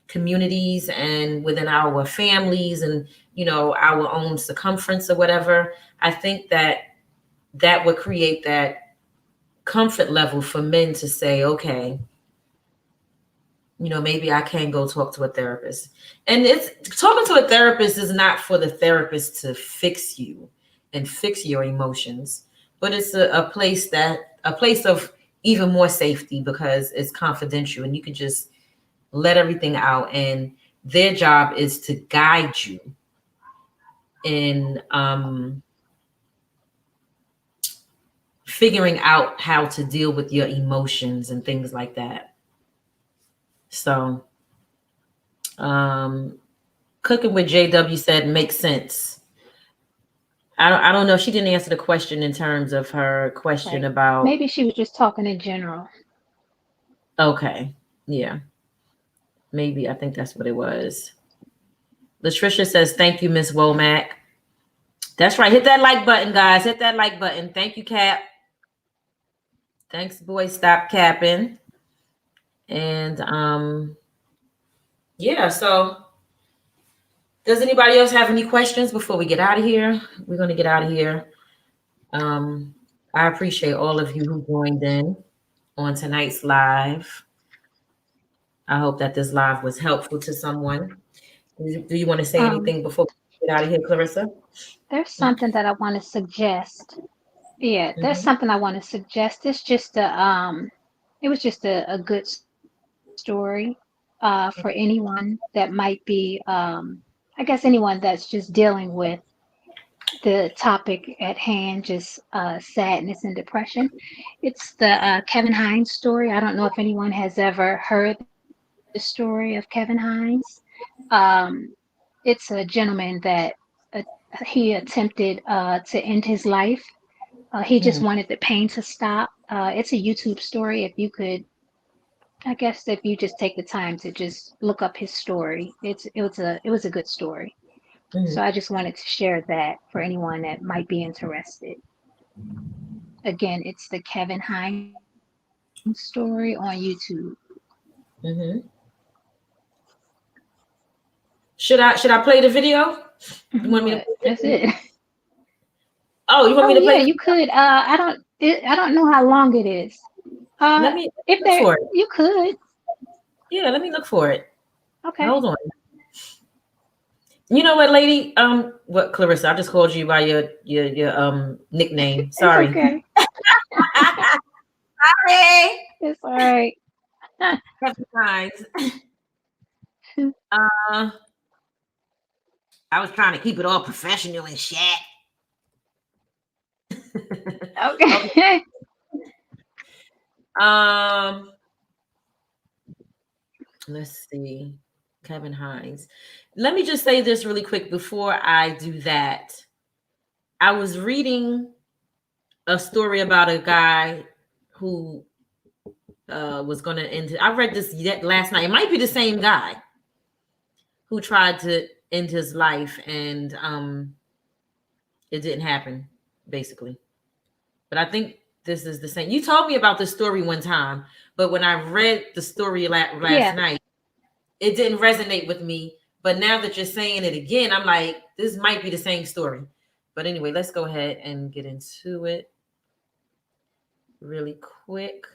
communities and within our families and, our own circumference or whatever, I think that would create that comfort level for men to say, okay, maybe I can go talk to a therapist. And talking to a therapist is not for the therapist to fix you and fix your emotions, but it's a place of even more safety, because it's confidential and you can just let everything out. And their job is to guide you in figuring out how to deal with your emotions and things like that. So Cooking with JW said makes sense. I don't know. She didn't answer the question in terms of her question about. Maybe she was just talking in general. Okay. Yeah. Maybe. I think that's what it was. Latricia says, thank you, Miss Womack. That's right. Hit that like button, guys. Hit that like button. Thank you, Cap. Thanks, boys. Stop capping. And yeah, so does anybody else have any questions before we get out of here? We're going to get out of here. I appreciate all of you who joined in on tonight's live. I hope that this live was helpful to someone. Do you want to say anything before we get out of here, Clarissa? There's something that I want to suggest. Yeah, there's something I want to suggest. It's just it was just a good story for anyone that might be, I guess anyone that's just dealing with the topic at hand, just sadness and depression. It's the Kevin Hines story. I don't know if anyone has ever heard the story of Kevin Hines. It's a gentleman that he attempted to end his life. He just wanted the pain to stop. It's a YouTube story. If you could, I guess if you just take the time to just look up his story, it was a good story. So I just wanted to share that for anyone that might be interested. Again, it's the Kevin Hines story on YouTube. Should I play the video? You want me to? That's it. Oh, you want me to play? Yeah, you could. I don't know how long it is. Let me look for it. You could. Yeah, let me look for it. Okay. Hold on. You know what, lady? What, Clarissa? I just called you by your nickname. Sorry. It's okay. Sorry. It's all right. I was trying to keep it all professional and shit. Okay. Let's see. Kevin Hines. Let me just say this really quick before I do that. I was reading a story about a guy who was going to end. I read this last night. It might be the same guy who tried to end his life, and it didn't happen, basically. But I think this is the same. You told me about this story one time, but when I read the story last night, it didn't resonate with me. But now that you're saying it again, I'm like, this might be the same story. But anyway, let's go ahead and get into it really quick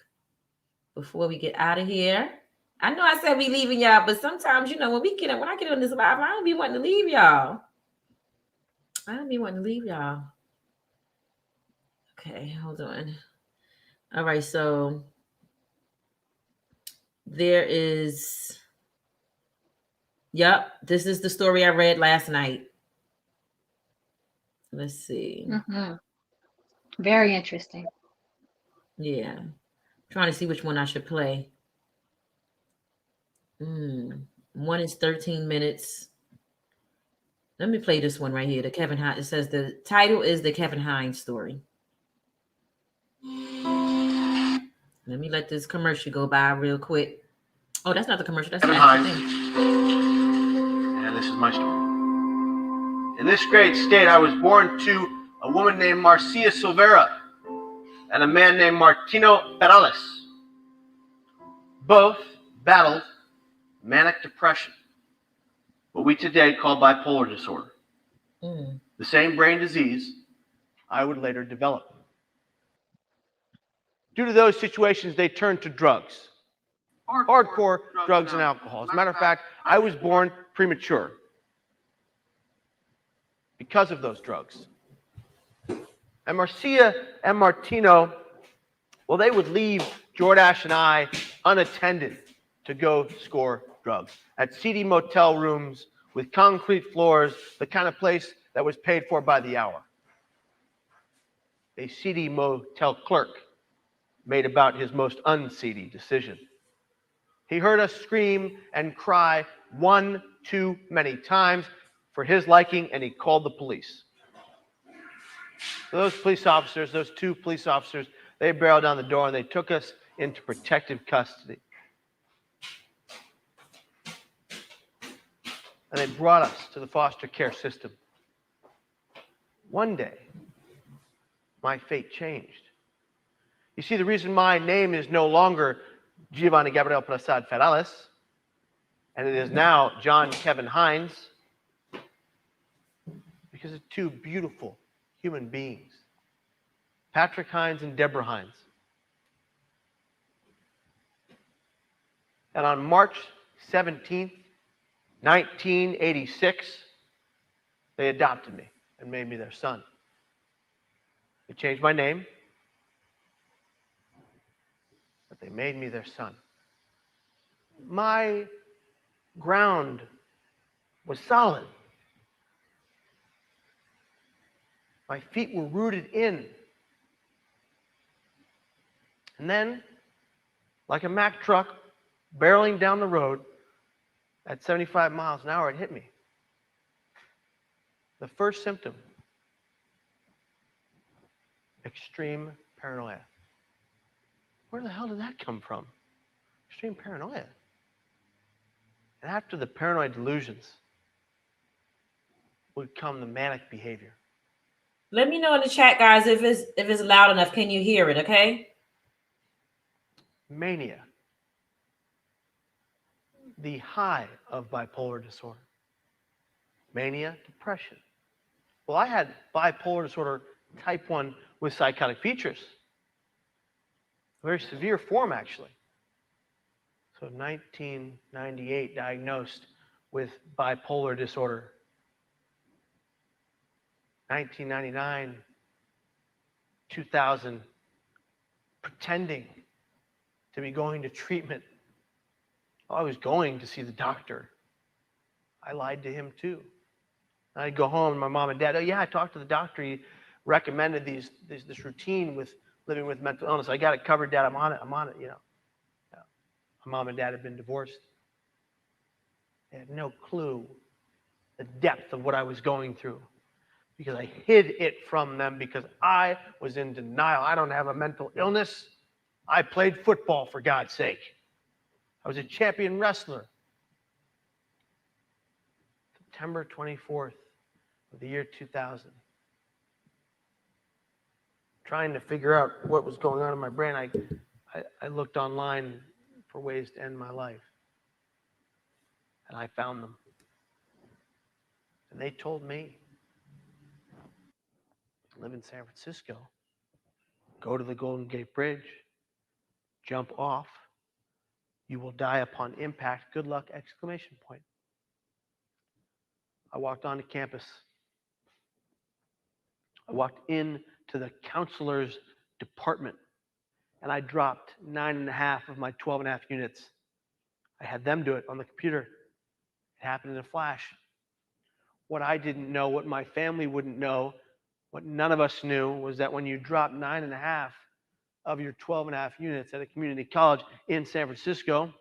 before we get out of here. I know I said we leaving y'all, but sometimes, when I get on this live, I don't be wanting to leave y'all. Okay, hold on. All right, so there is, this is the story I read last night. Let's see. Mm-hmm. Very interesting. Yeah. Trying to see which one I should play. One is 13 minutes. Let me play this one right here. The Kevin Hines. It says the title is the Kevin Hines story. Let me let this commercial go by real quick. Oh, that's not the commercial. That's Kevin the Hines. thing. And this is my story. In this great state, I was born to a woman named Marcia Silvera and a man named Martino Perales. Both battled manic depression, what we today call bipolar disorder. The same brain disease I would later develop. Due to those situations, they turned to drugs. Hardcore drugs and alcohol. As a matter of fact, I was born premature because of those drugs. And Marcia and Martino, well, they would leave Jordache and I unattended to go score drugs at seedy motel rooms with concrete floors, the kind of place that was paid for by the hour. A seedy motel clerk made about his most unseedy decision. He heard us scream and cry one too many times for his liking, and he called the police. So those two police officers, they barreled down the door and they took us into protective custody. And they brought us to the foster care system. One day, my fate changed. You see, the reason my name is no longer Giovanni Gabriel Prasad Ferales, and it is now John Kevin Hines, because of two beautiful human beings, Patrick Hines and Deborah Hines. And on March 17th, 1986, they adopted me and made me their son. They changed my name, but they made me their son. My ground was solid. My feet were rooted in. And then, like a Mack truck barreling down the road at 75 miles an hour, it hit me. The first symptom, extreme paranoia. Where the hell did that come from? Extreme paranoia. And after the paranoid delusions would come the manic behavior. Let me know in the chat, guys, if it's loud enough. Can you hear it? Okay. Mania. The high of bipolar disorder. Mania, depression. Well, I had bipolar disorder type 1 with psychotic features. A very severe form, actually. So 1998, diagnosed with bipolar disorder. 1999, 2000, pretending to be going to treatment. I was going to see the doctor. I lied to him too. I'd go home and my mom and dad, oh yeah, I talked to the doctor. He recommended this routine with living with mental illness. I got it covered, Dad. I'm on it, you know. Yeah. My mom and dad had been divorced. They had no clue the depth of what I was going through because I hid it from them because I was in denial. I don't have a mental illness. I played football, for God's sake. I was a champion wrestler. September 24th of the year 2000. trying to figure out what was going on in my brain, I looked online for ways to end my life. And I found them. And they told me, live in San Francisco, go to the Golden Gate Bridge, jump off, you will die upon impact, good luck, exclamation point. I walked onto campus. I walked into the counselor's department, and I dropped 9.5 of my 12.5 units. I had them do it on the computer. It happened in a flash. What I didn't know, what my family wouldn't know, what none of us knew, was that when you drop 9.5 of your 12.5 units at a community college in San Francisco,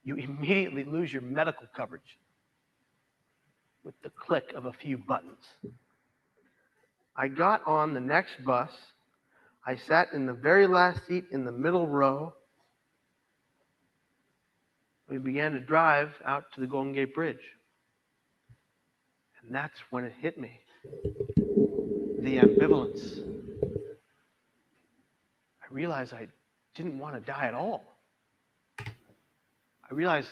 you immediately lose your medical coverage with the click of a few buttons. I got on the next bus. I sat in the very last seat in the middle row. We began to drive out to the Golden Gate Bridge. And that's when it hit me. The ambivalence. I realized I didn't want to die at all. I realized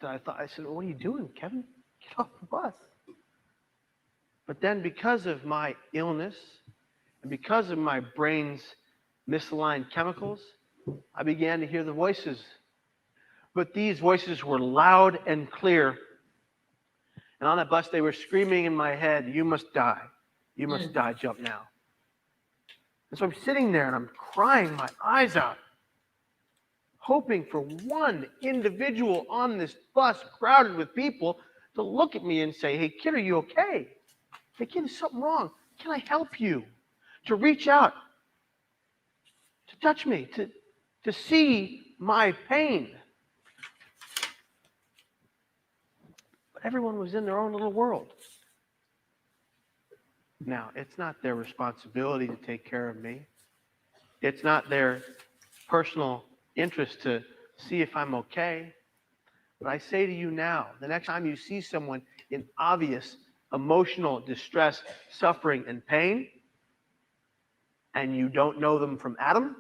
that I said, well, what are you doing, Kevin? Get off the bus. But then because of my illness and because of my brain's misaligned chemicals, I began to hear the voices. But these voices were loud and clear. And on that bus, they were screaming in my head, you must die. You must die, jump now. And so I'm sitting there and I'm crying my eyes out, hoping for one individual on this bus crowded with people to look at me and say, hey, kid, are you okay? Hey, kid, is something wrong? Can I help you? To reach out, to touch me, to see my pain. But everyone was in their own little world. Now, it's not their responsibility to take care of me. It's not their personal interest to see if I'm okay. But I say to you now, the next time you see someone in obvious emotional distress, suffering, and pain, and you don't know them from Adam,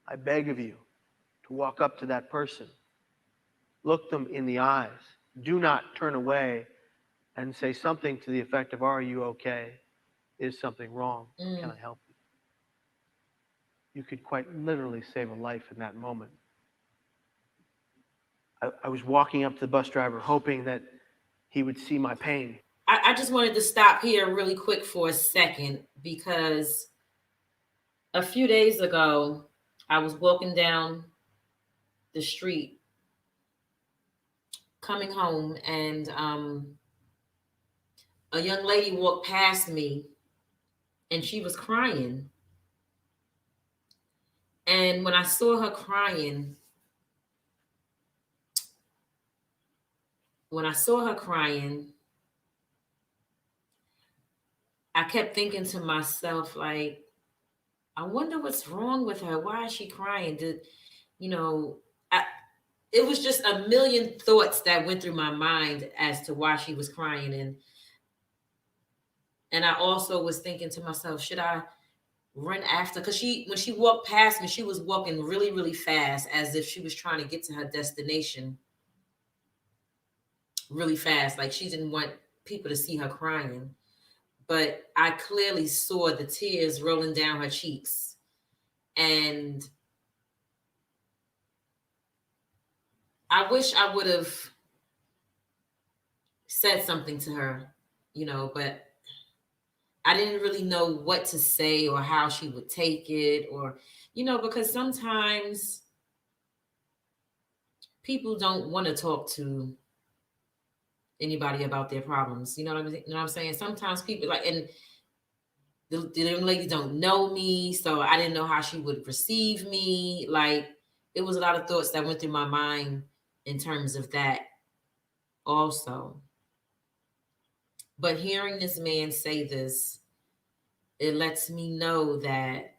I beg of you to walk up to that person, look them in the eyes, do not turn away and say something to the effect of, are you okay? Is something wrong? Can I help you? You could quite literally save a life in that moment. I was walking up to the bus driver hoping that he would see my pain. I just wanted to stop here really quick for a second, because a few days ago, I was walking down the street coming home, and a young lady walked past me and she was crying. And when I saw her crying, I kept thinking to myself, like, I wonder what's wrong with her. Why is she crying? It was just a million thoughts that went through my mind as to why she was crying. And I also was thinking to myself, should I run after? Because when she walked past me, she was walking really, really fast, as if she was trying to get to her destination really fast. Like she didn't want people to see her crying. But I clearly saw the tears rolling down her cheeks. And I wish I would have said something to her, but I didn't really know what to say or how she would take it, or, because sometimes people don't want to talk to anybody about their problems. You know what I'm saying? Sometimes people and the young lady don't know me, so I didn't know how she would receive me. Like, it was a lot of thoughts that went through my mind in terms of that also. But hearing this man say this, it lets me know that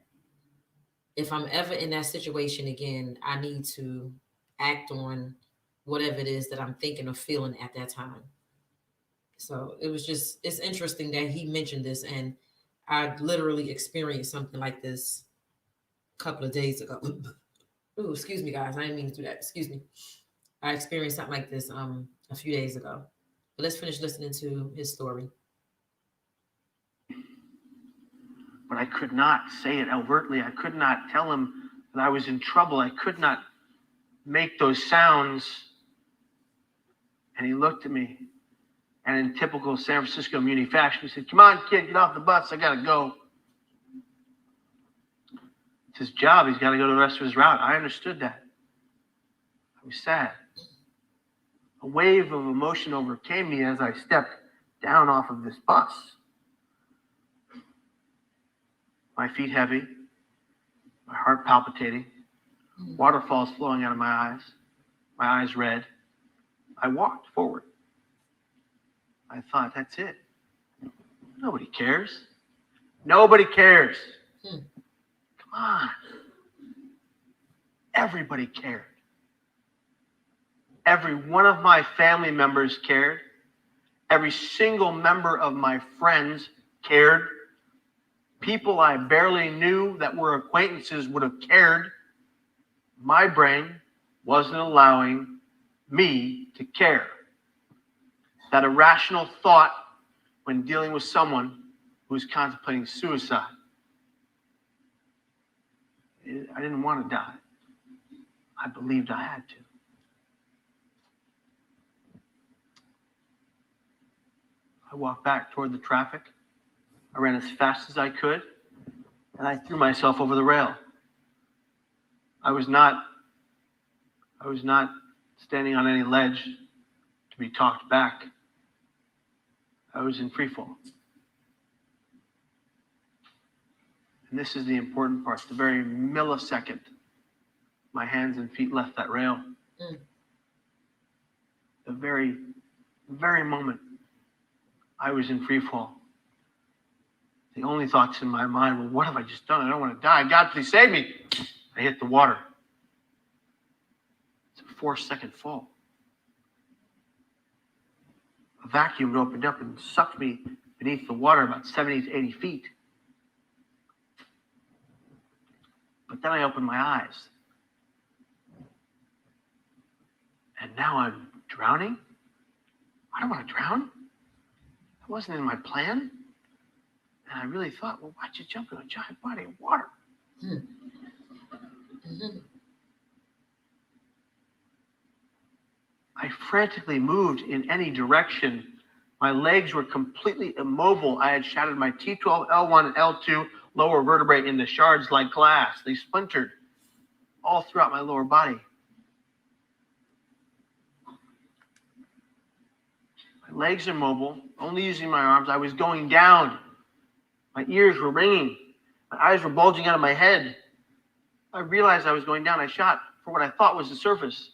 if I'm ever in that situation again, I need to act on whatever it is that I'm thinking or feeling at that time. So it's interesting that he mentioned this, and I literally experienced something like this a couple of days ago. Ooh, excuse me, guys. I didn't mean to do that. Excuse me. I experienced something like this a few days ago. But let's finish listening to his story. But I could not say it overtly. I could not tell him that I was in trouble. I could not make those sounds. And he looked at me, and in typical San Francisco Muni fashion, he said, "Come on, kid, get off the bus. I got to go." It's his job. He's got to go to the rest of his route. I understood that. I was sad. A wave of emotion overcame me as I stepped down off of this bus. My feet heavy, my heart palpitating, waterfalls flowing out of my eyes red. I walked forward. I thought, that's it. Nobody cares. Nobody cares. Come on. Everybody cared. Every one of my family members cared. Every single member of my friends cared. People I barely knew that were acquaintances would have cared. My brain wasn't allowing me to care. That irrational thought when dealing with someone who was contemplating suicide. I didn't want to die. I believed I had to. I walked back toward the traffic. I ran as fast as I could, and I threw myself over the rail. I was not standing on any ledge to be talked back. I was in free fall. And this is the important part. The very millisecond my hands and feet left that rail, the very moment I was in free fall, the only thoughts in my mind were, what have I just done? I don't want to die. God, please save me. I hit the water. It's a 4-second fall. A vacuum opened up and sucked me beneath the water about 70 to 80 feet. But then I opened my eyes. And now I'm drowning? I don't want to drown. That wasn't in my plan. And I really thought, well, why'd you jump in a giant body of water? I frantically moved in any direction. My legs were completely immobile. I had shattered my T12, L1, and L2 lower vertebrae into shards like glass. They splintered all throughout my lower body. My legs are mobile, only using my arms. I was going down. My ears were ringing. My eyes were bulging out of my head. I realized I was going down. I shot for what I thought was the surface.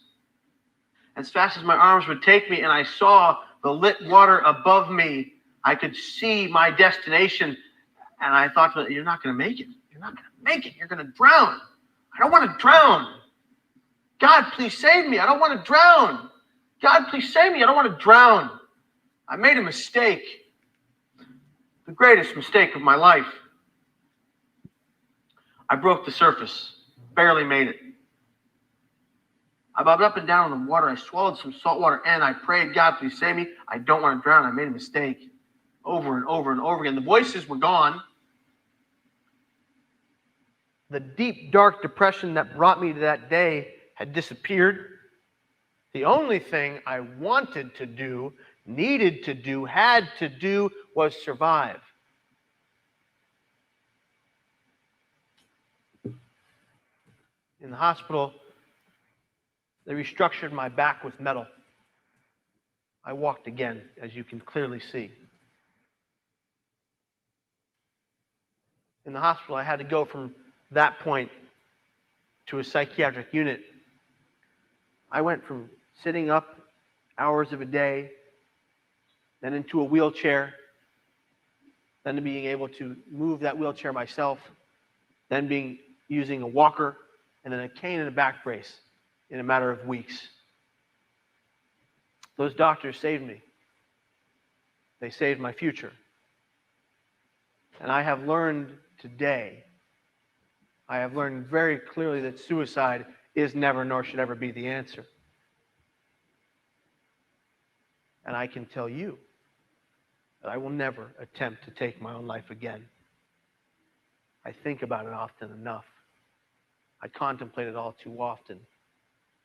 As fast as my arms would take me and I saw the lit water above me, I could see my destination. And I thought, you're not going to make it. You're not going to make it. You're going to drown. I don't want to drown. God, please save me. I don't want to drown. God, please save me. I don't want to drown. I made a mistake. The greatest mistake of my life. I broke the surface. Barely made it. I bobbed up and down in the water. I swallowed some salt water and I prayed, God, please save me. I don't want to drown. I made a mistake. Over and over and over again. The voices were gone. The deep, dark depression that brought me to that day had disappeared. The only thing I wanted to do, needed to do, had to do was survive. In the hospital, they restructured my back with metal. I walked again, as you can clearly see. In the hospital, I had to go from that point to a psychiatric unit. I went from sitting up hours of a day, then into a wheelchair, then to being able to move that wheelchair myself, then using a walker, and then a cane and a back brace in a matter of weeks. Those doctors saved me. They saved my future. And I have learned today, I have learned very clearly that suicide is never nor should ever be the answer. And I can tell you that I will never attempt to take my own life again. I think about it often enough. I contemplate it all too often.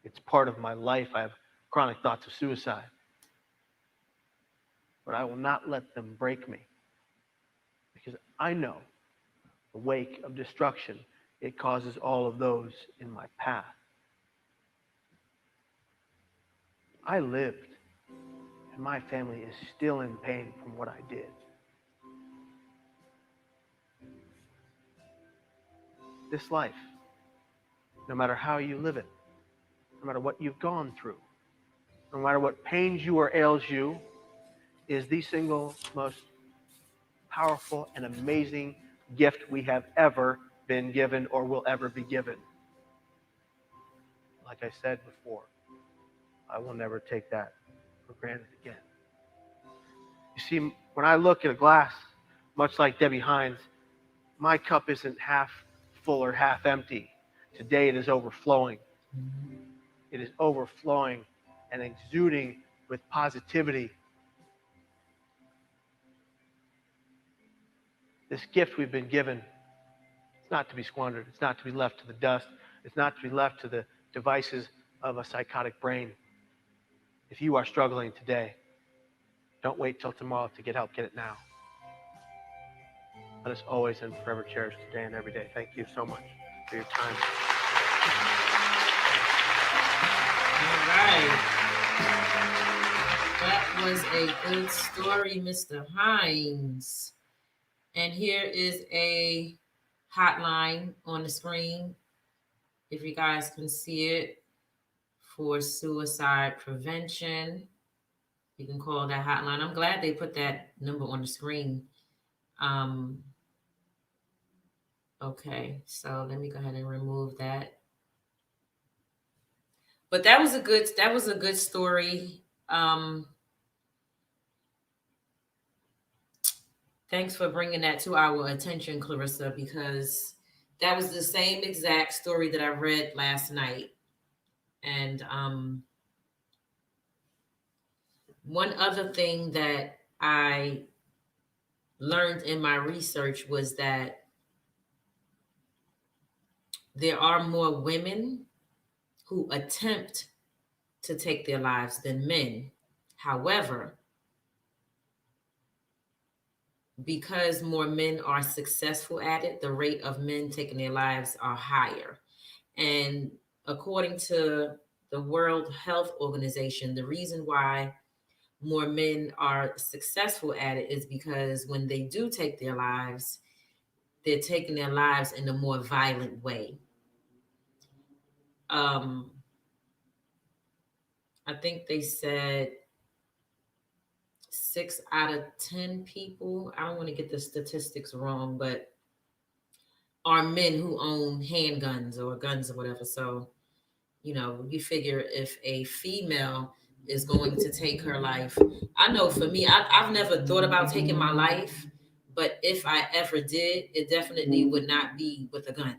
It's part of my life. I have chronic thoughts of suicide. But I will not let them break me, because I know the wake of destruction it causes all of those in my path. I lived, and my family is still in pain from what I did. This life, no matter how you live it, no matter what you've gone through, no matter what pains you or ails you, is the single most powerful and amazing gift we have ever been given or will ever be given. Like I said before, I will never take that for granted again. You see, when I look at a glass, much like Debbie Hines, my cup isn't half full or half empty. Today it is overflowing. It is overflowing and exuding with positivity. This gift we've been given, it's not to be squandered. It's not to be left to the dust. It's not to be left to the devices of a psychotic brain. If you are struggling today, don't wait till tomorrow to get help. Get it now. Let us always and forever cherish today and every day. Thank you so much for your time. All right. That was a good story, Mr. Hines. And here is a hotline on the screen, if you guys can see it, for suicide prevention. You can call that hotline. I'm glad they put that number on the screen. Okay, so let me go ahead and remove that. But that was a good story. Thanks for bringing that to our attention, Clarissa, because that was the same exact story that I read last night. And one other thing that I learned in my research was that there are more women who attempt to take their lives than men. However, because more men are successful at it, the rate of men taking their lives are higher. And according to the World Health Organization, the reason why more men are successful at it is because when they do take their lives, they're taking their lives in a more violent way. I think they said 6 out of 10 people, I don't want to get the statistics wrong, but are men who own handguns or guns or whatever. So, you know, you figure if a female is going to take her life, I know for me, I've never thought about taking my life, but if I ever did, it definitely would not be with a gun.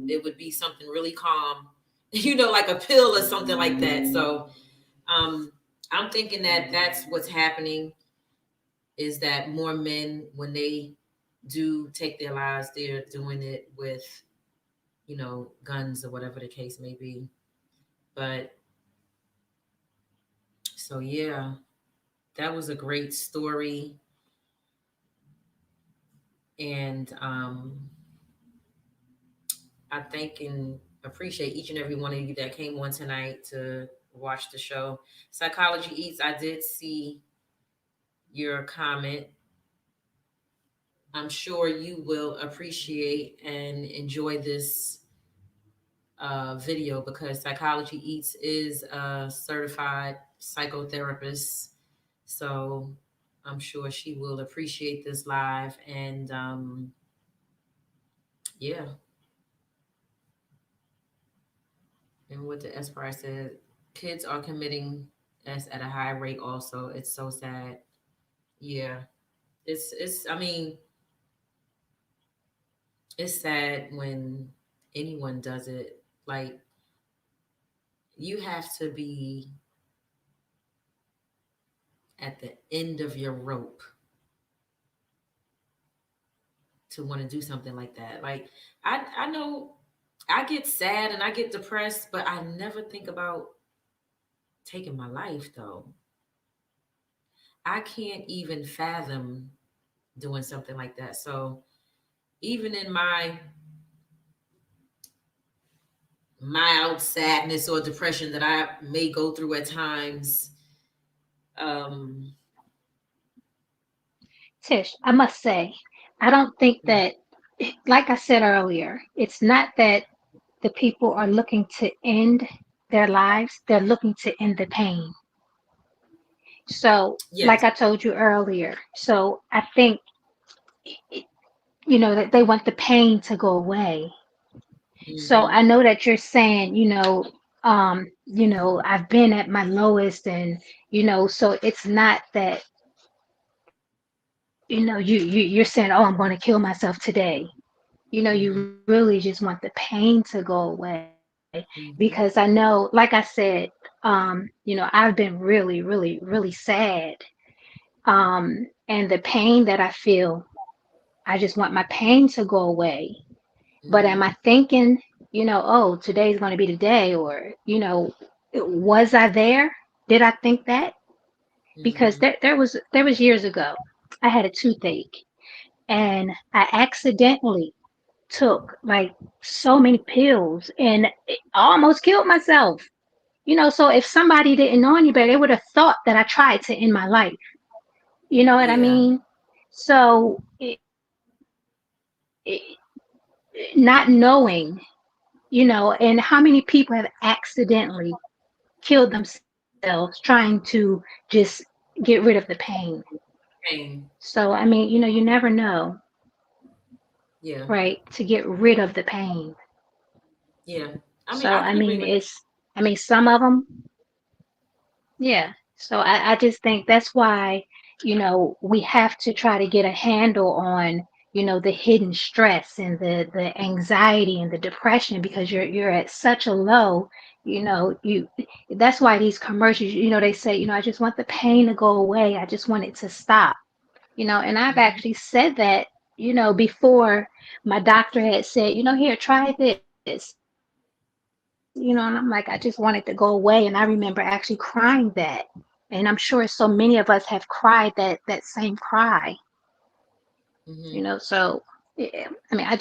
It would be something really calm, you know, like a pill or something like that. So I'm thinking that that's what's happening, is that more men, when they do take their lives, they're doing it with, you know, guns or whatever the case may be. But so, yeah, that was a great story. And I thank and appreciate each and every one of you that came on tonight to watch the show. Psychology Eats, I did see your comment. I'm sure you will appreciate and enjoy this video, because Psychology Eats is a certified psychotherapist. So I'm sure she will appreciate this live. And yeah. And what the Esper said, kids are committing S at a high rate also. It's so sad. Yeah. It's I mean, It's sad when anyone does it. Like, you have to be at the end of your rope to want to do something like that. Like, I know I get sad and I get depressed, but I never think about taking my life though. I can't even fathom doing something like that. So even in my mild sadness or depression that I may go through at times, um, Tish, I must say, I don't think that, like I said earlier, it's not that the people are looking to end their lives, they're looking to end the pain. So, yes. like I told you earlier, so I think, that they want the pain to go away. So I know that you're saying, I've been at my lowest, and, so it's not that, you're saying, oh, I'm going to kill myself today. You really just want the pain to go away, because I know, like I said, I've been really, really, really sad. And the pain that I feel, I just want my pain to go away. But am I thinking, oh, today's going to be the day, or, was I there? Did I think that? Because there was years ago, I had a toothache, and I accidentally took like so many pills, and it almost killed myself. So if somebody didn't know any better, they would have thought that I tried to end my life. You know what I Yeah. mean? So not knowing, and how many people have accidentally killed themselves trying to just get rid of the pain. Pain. So, I mean, you never know, Yeah. right? To get rid of the pain. Yeah. I mean, So, I I can agree mean, with some of them, yeah. So I just think that's why, we have to try to get a handle on, the hidden stress and the anxiety and the depression, because you're at such a low, you that's why these commercials, they say, I just want the pain to go away. I just want it to stop. And I've actually said that, before my doctor had said, here, try this. And I'm like, I just want it to go away. And I remember actually crying that. And I'm sure so many of us have cried that same cry, so I mean, I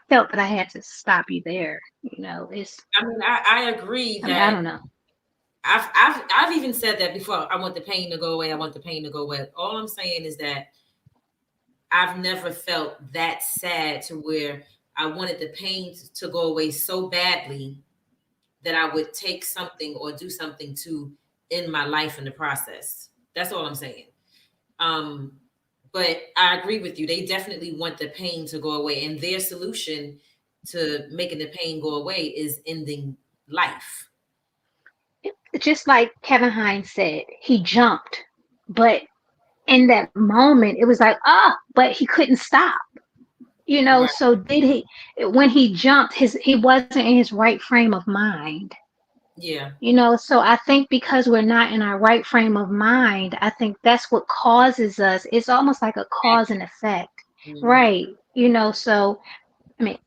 felt that I had to stop you there. I mean, I agree I mean, I that don't know. I've even said that before. I want the pain to go away. I want the pain to go away. All I'm saying is that I've never felt that sad to where I wanted the pain to go away so badly that I would take something or do something to end my life in the process. That's all I'm saying. But I agree with you. They definitely want the pain to go away, and their solution to making the pain go away is ending life. Just like Kevin Hines said, he jumped, but in that moment, it was like, but he couldn't stop. Right. So when he jumped, he wasn't in his right frame of mind. Yeah. So I think because we're not in our right frame of mind, I think that's what causes us. It's almost like a cause and effect, right? So I mean,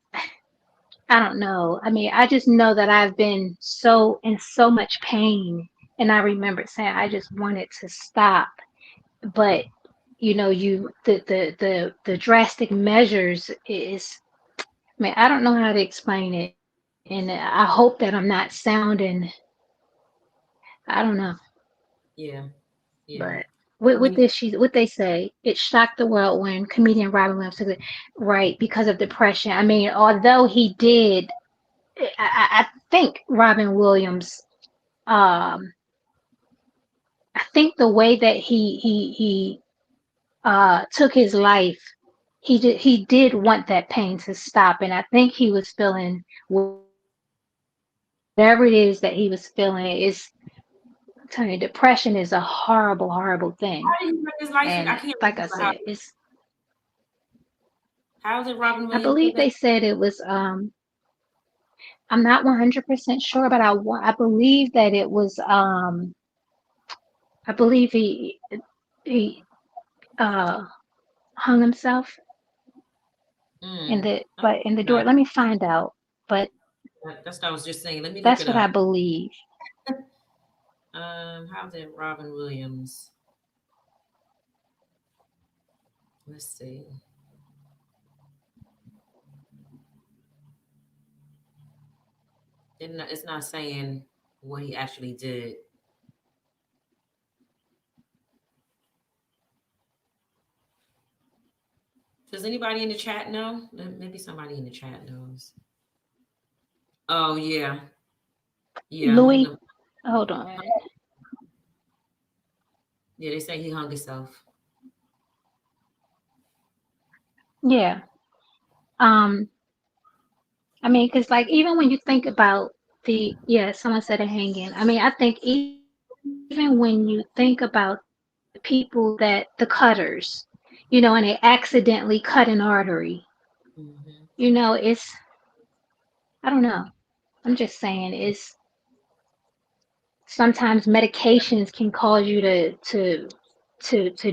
I don't know. I mean, I just know that I've been in so much pain, and I remember saying I just wanted to stop, but the drastic measures is. I mean, I don't know how to explain it, and I hope that I'm not sounding. I don't know, Yeah. Yeah. but I with mean, this, what they say, it shocked the world when comedian Robin Williams took it, right, because of depression. I mean, although he did, I think Robin Williams, um, I think the way that he took his life, he did want that pain to stop, and I think he was feeling whatever it is that he was feeling is. I'm telling you, depression is a horrible, horrible thing. how did he make his life? And I can't like I remember said, how. How did Robin I Williams do believe they that? said it was I'm not 100% sure, but I believe that it was I believe he hung himself in Mm. the door. No, Let me find out. But that's what I was just saying. Let me look that's it what I up. believe. How did Robin Williams? Let's see. It's not saying what he actually did. Does anybody in the chat know? Maybe somebody in the chat knows. Oh yeah, yeah. Louis, hold on. Yeah, they say he hung himself. Yeah. I mean, because like even when you think about someone said a hanging. I mean, I think even when you think about the people the cutters, and they accidentally cut an artery, it's, I don't know. I'm just saying, it's sometimes medications can cause you to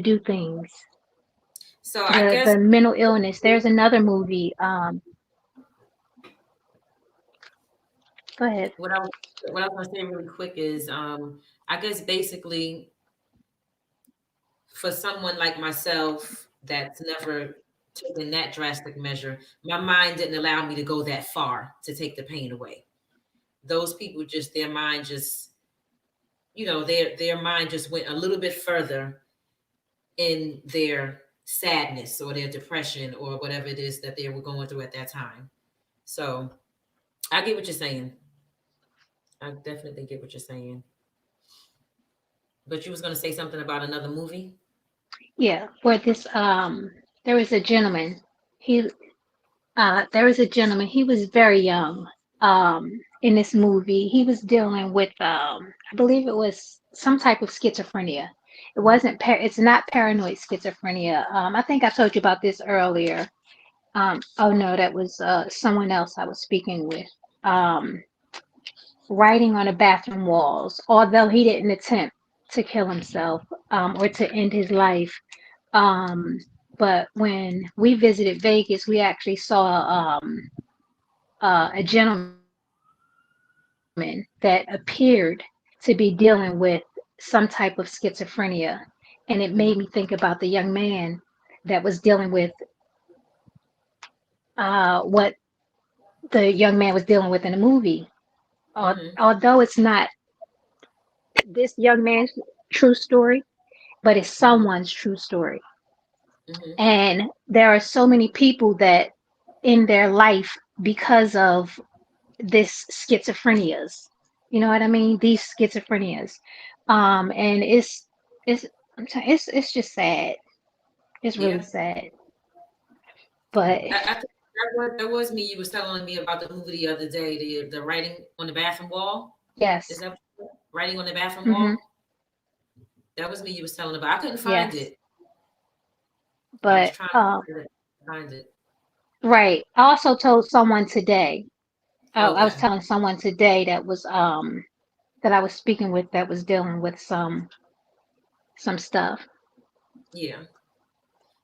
do things. So I guess The mental illness. There's another movie. Go ahead. what I was going to say really quick is, I guess basically for someone like myself that's never taken that drastic measure, my mind didn't allow me to go that far to take the pain away. Those people just, their mind just, their mind just went a little bit further in their sadness or their depression or whatever it is that they were going through at that time. So I get what you're saying. I definitely get what you're saying. But you was going to say something about another movie? Yeah, where there was a gentleman. He He was very young. In this movie, he was dealing with I believe it was some type of schizophrenia. It wasn't it's not paranoid schizophrenia. I think I told you about this earlier. Oh no, that was someone else I was speaking with. Writing on the bathroom walls, although he didn't attempt to kill himself or to end his life. But when we visited Vegas, we actually saw a gentleman that appeared to be dealing with some type of schizophrenia. And it made me think about the young man that was dealing with what the young man was dealing with in the movie. Although it's not this young man's true story, but it's someone's true story. And there are so many people that in their life, because of this schizophrenias, you know what I mean? These schizophrenias. And it's just sad. It's really sad. But I think that was me. You was telling me about the movie the other day, the writing on the bathroom wall. yes. Is that writing on the bathroom wall? That was me you was telling about. I couldn't find it. But I was trying to find it. Right. I also told someone today. I was Okay. telling someone today that was that I was speaking with that was dealing with some stuff. Yeah.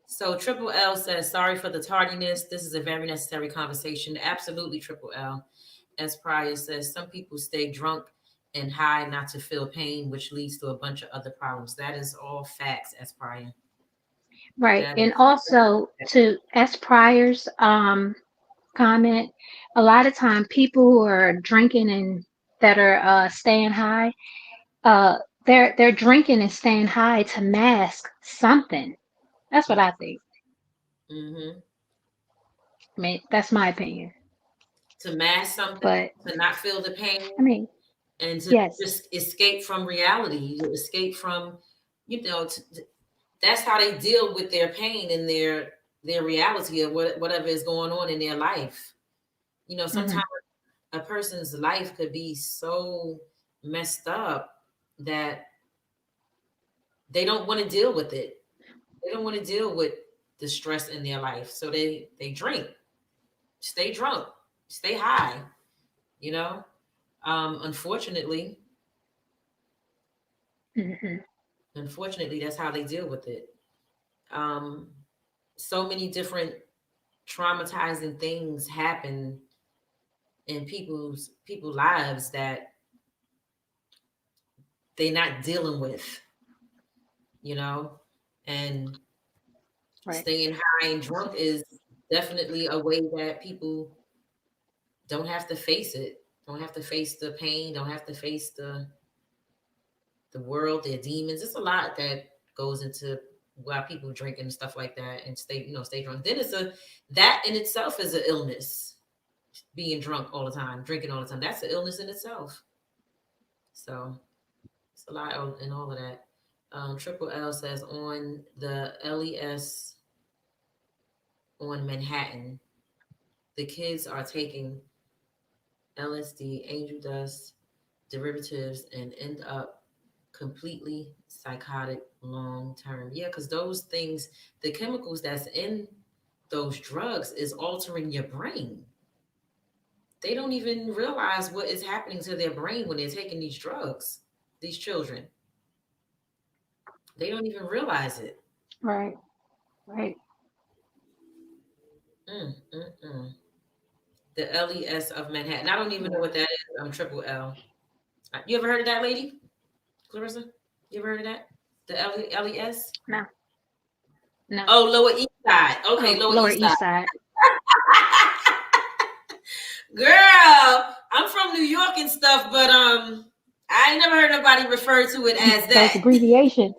So Triple L says, sorry for the tardiness. This is a very necessary conversation. Absolutely, Triple L. As Pryor says, some people stay drunk and high not to feel pain, which leads to a bunch of other problems. That is all facts, as Pryor. Right. And also to S. Pryor's comment, a lot of time people who are drinking and that are staying high, they're drinking and staying high to mask something. That's what I think. I mean, that's my opinion. To mask something, but to not feel the pain. I mean, and to yes. just escape from reality, escape from, that's how they deal with their pain and their reality of whatever is going on in their life. Sometimes a person's life could be so messed up that they don't want to deal with it. They don't want to deal with the stress in their life. So they drink, stay drunk, stay high, you know. Unfortunately, that's how they deal with it. So many different traumatizing things happen in people's lives that they're not dealing with, you know. And staying high and drunk is definitely a way that people don't have to face it, don't have to face the pain, don't have to face the world, their demons. It's a lot that goes into why people drink and stuff like that and stay drunk. Then that in itself is an illness. Being drunk all the time, drinking all the time, that's an illness in itself. So it's a lot in all of that. Triple L says on the LES on Manhattan, the kids are taking LSD, angel dust, derivatives, and end up completely psychotic long term. Yeah, because those things, the chemicals that's in those drugs is altering your brain. They don't even realize what is happening to their brain when they're taking these drugs, these children. They don't even realize it. Right. The LES of Manhattan. I don't even know what that is. Triple L. You ever heard of that, lady? Clarissa? You ever heard of that? The LES? No. Oh, Lower East Side. Okay, Lower East Side. Girl, I'm from New York and stuff, but I ain't never heard nobody refer to it as that. That's abbreviation.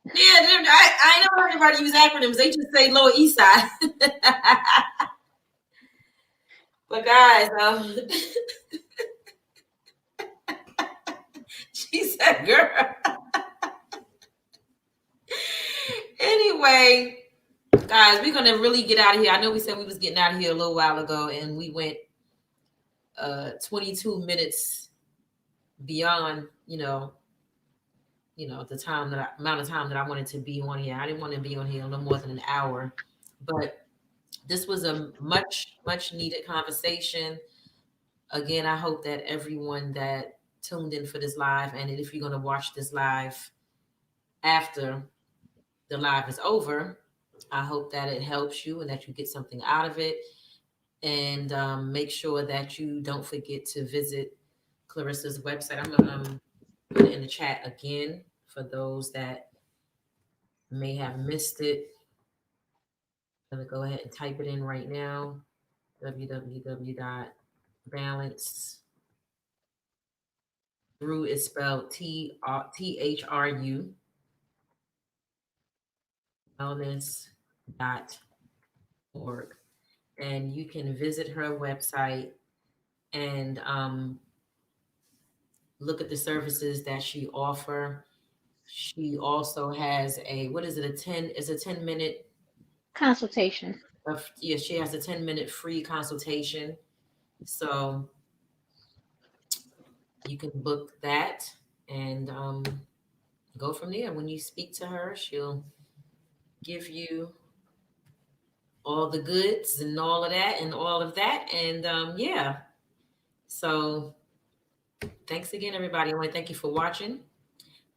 Yeah, I ain't never heard anybody use acronyms. They just say Lower East Side. But guys, she said, girl. Anyway, guys, we're gonna really get out of here. I know we said we was getting out of here a little while ago, and we went 22 minutes beyond, the amount of time that I wanted to be on here. I didn't want to be on here no more than an hour, but this was a much needed conversation. Again, I hope that everyone that tuned in for this live, and if you're going to watch this live after the live is over, I hope that it helps you and that you get something out of it. And make sure that you don't forget to visit Clarissa's website. I'm going to put it in the chat again for those that may have missed it. I'm going to go ahead and type it in right now. www.balance. THRU is spelled THRU. Wellness.org. And you can visit her website and look at the services that she offers. She also has a 10-minute consultation. She has a 10-minute free consultation. So you can book that and go from there. When you speak to her, she'll give you all the goods and all of that. And yeah. So thanks again, everybody. I want to thank you for watching.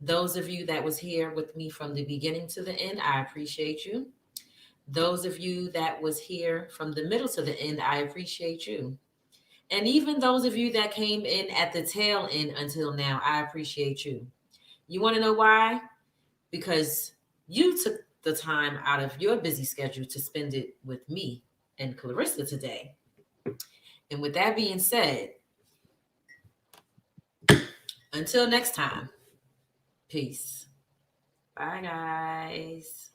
Those of you that was here with me from the beginning to the end, I appreciate you. Those of you that was here from the middle to the end, I appreciate you. And even those of you that came in at the tail end until now, I appreciate you. You want to know why? Because you took the time out of your busy schedule to spend it with me and Clarissa today. And with that being said, until next time, peace. Bye, guys.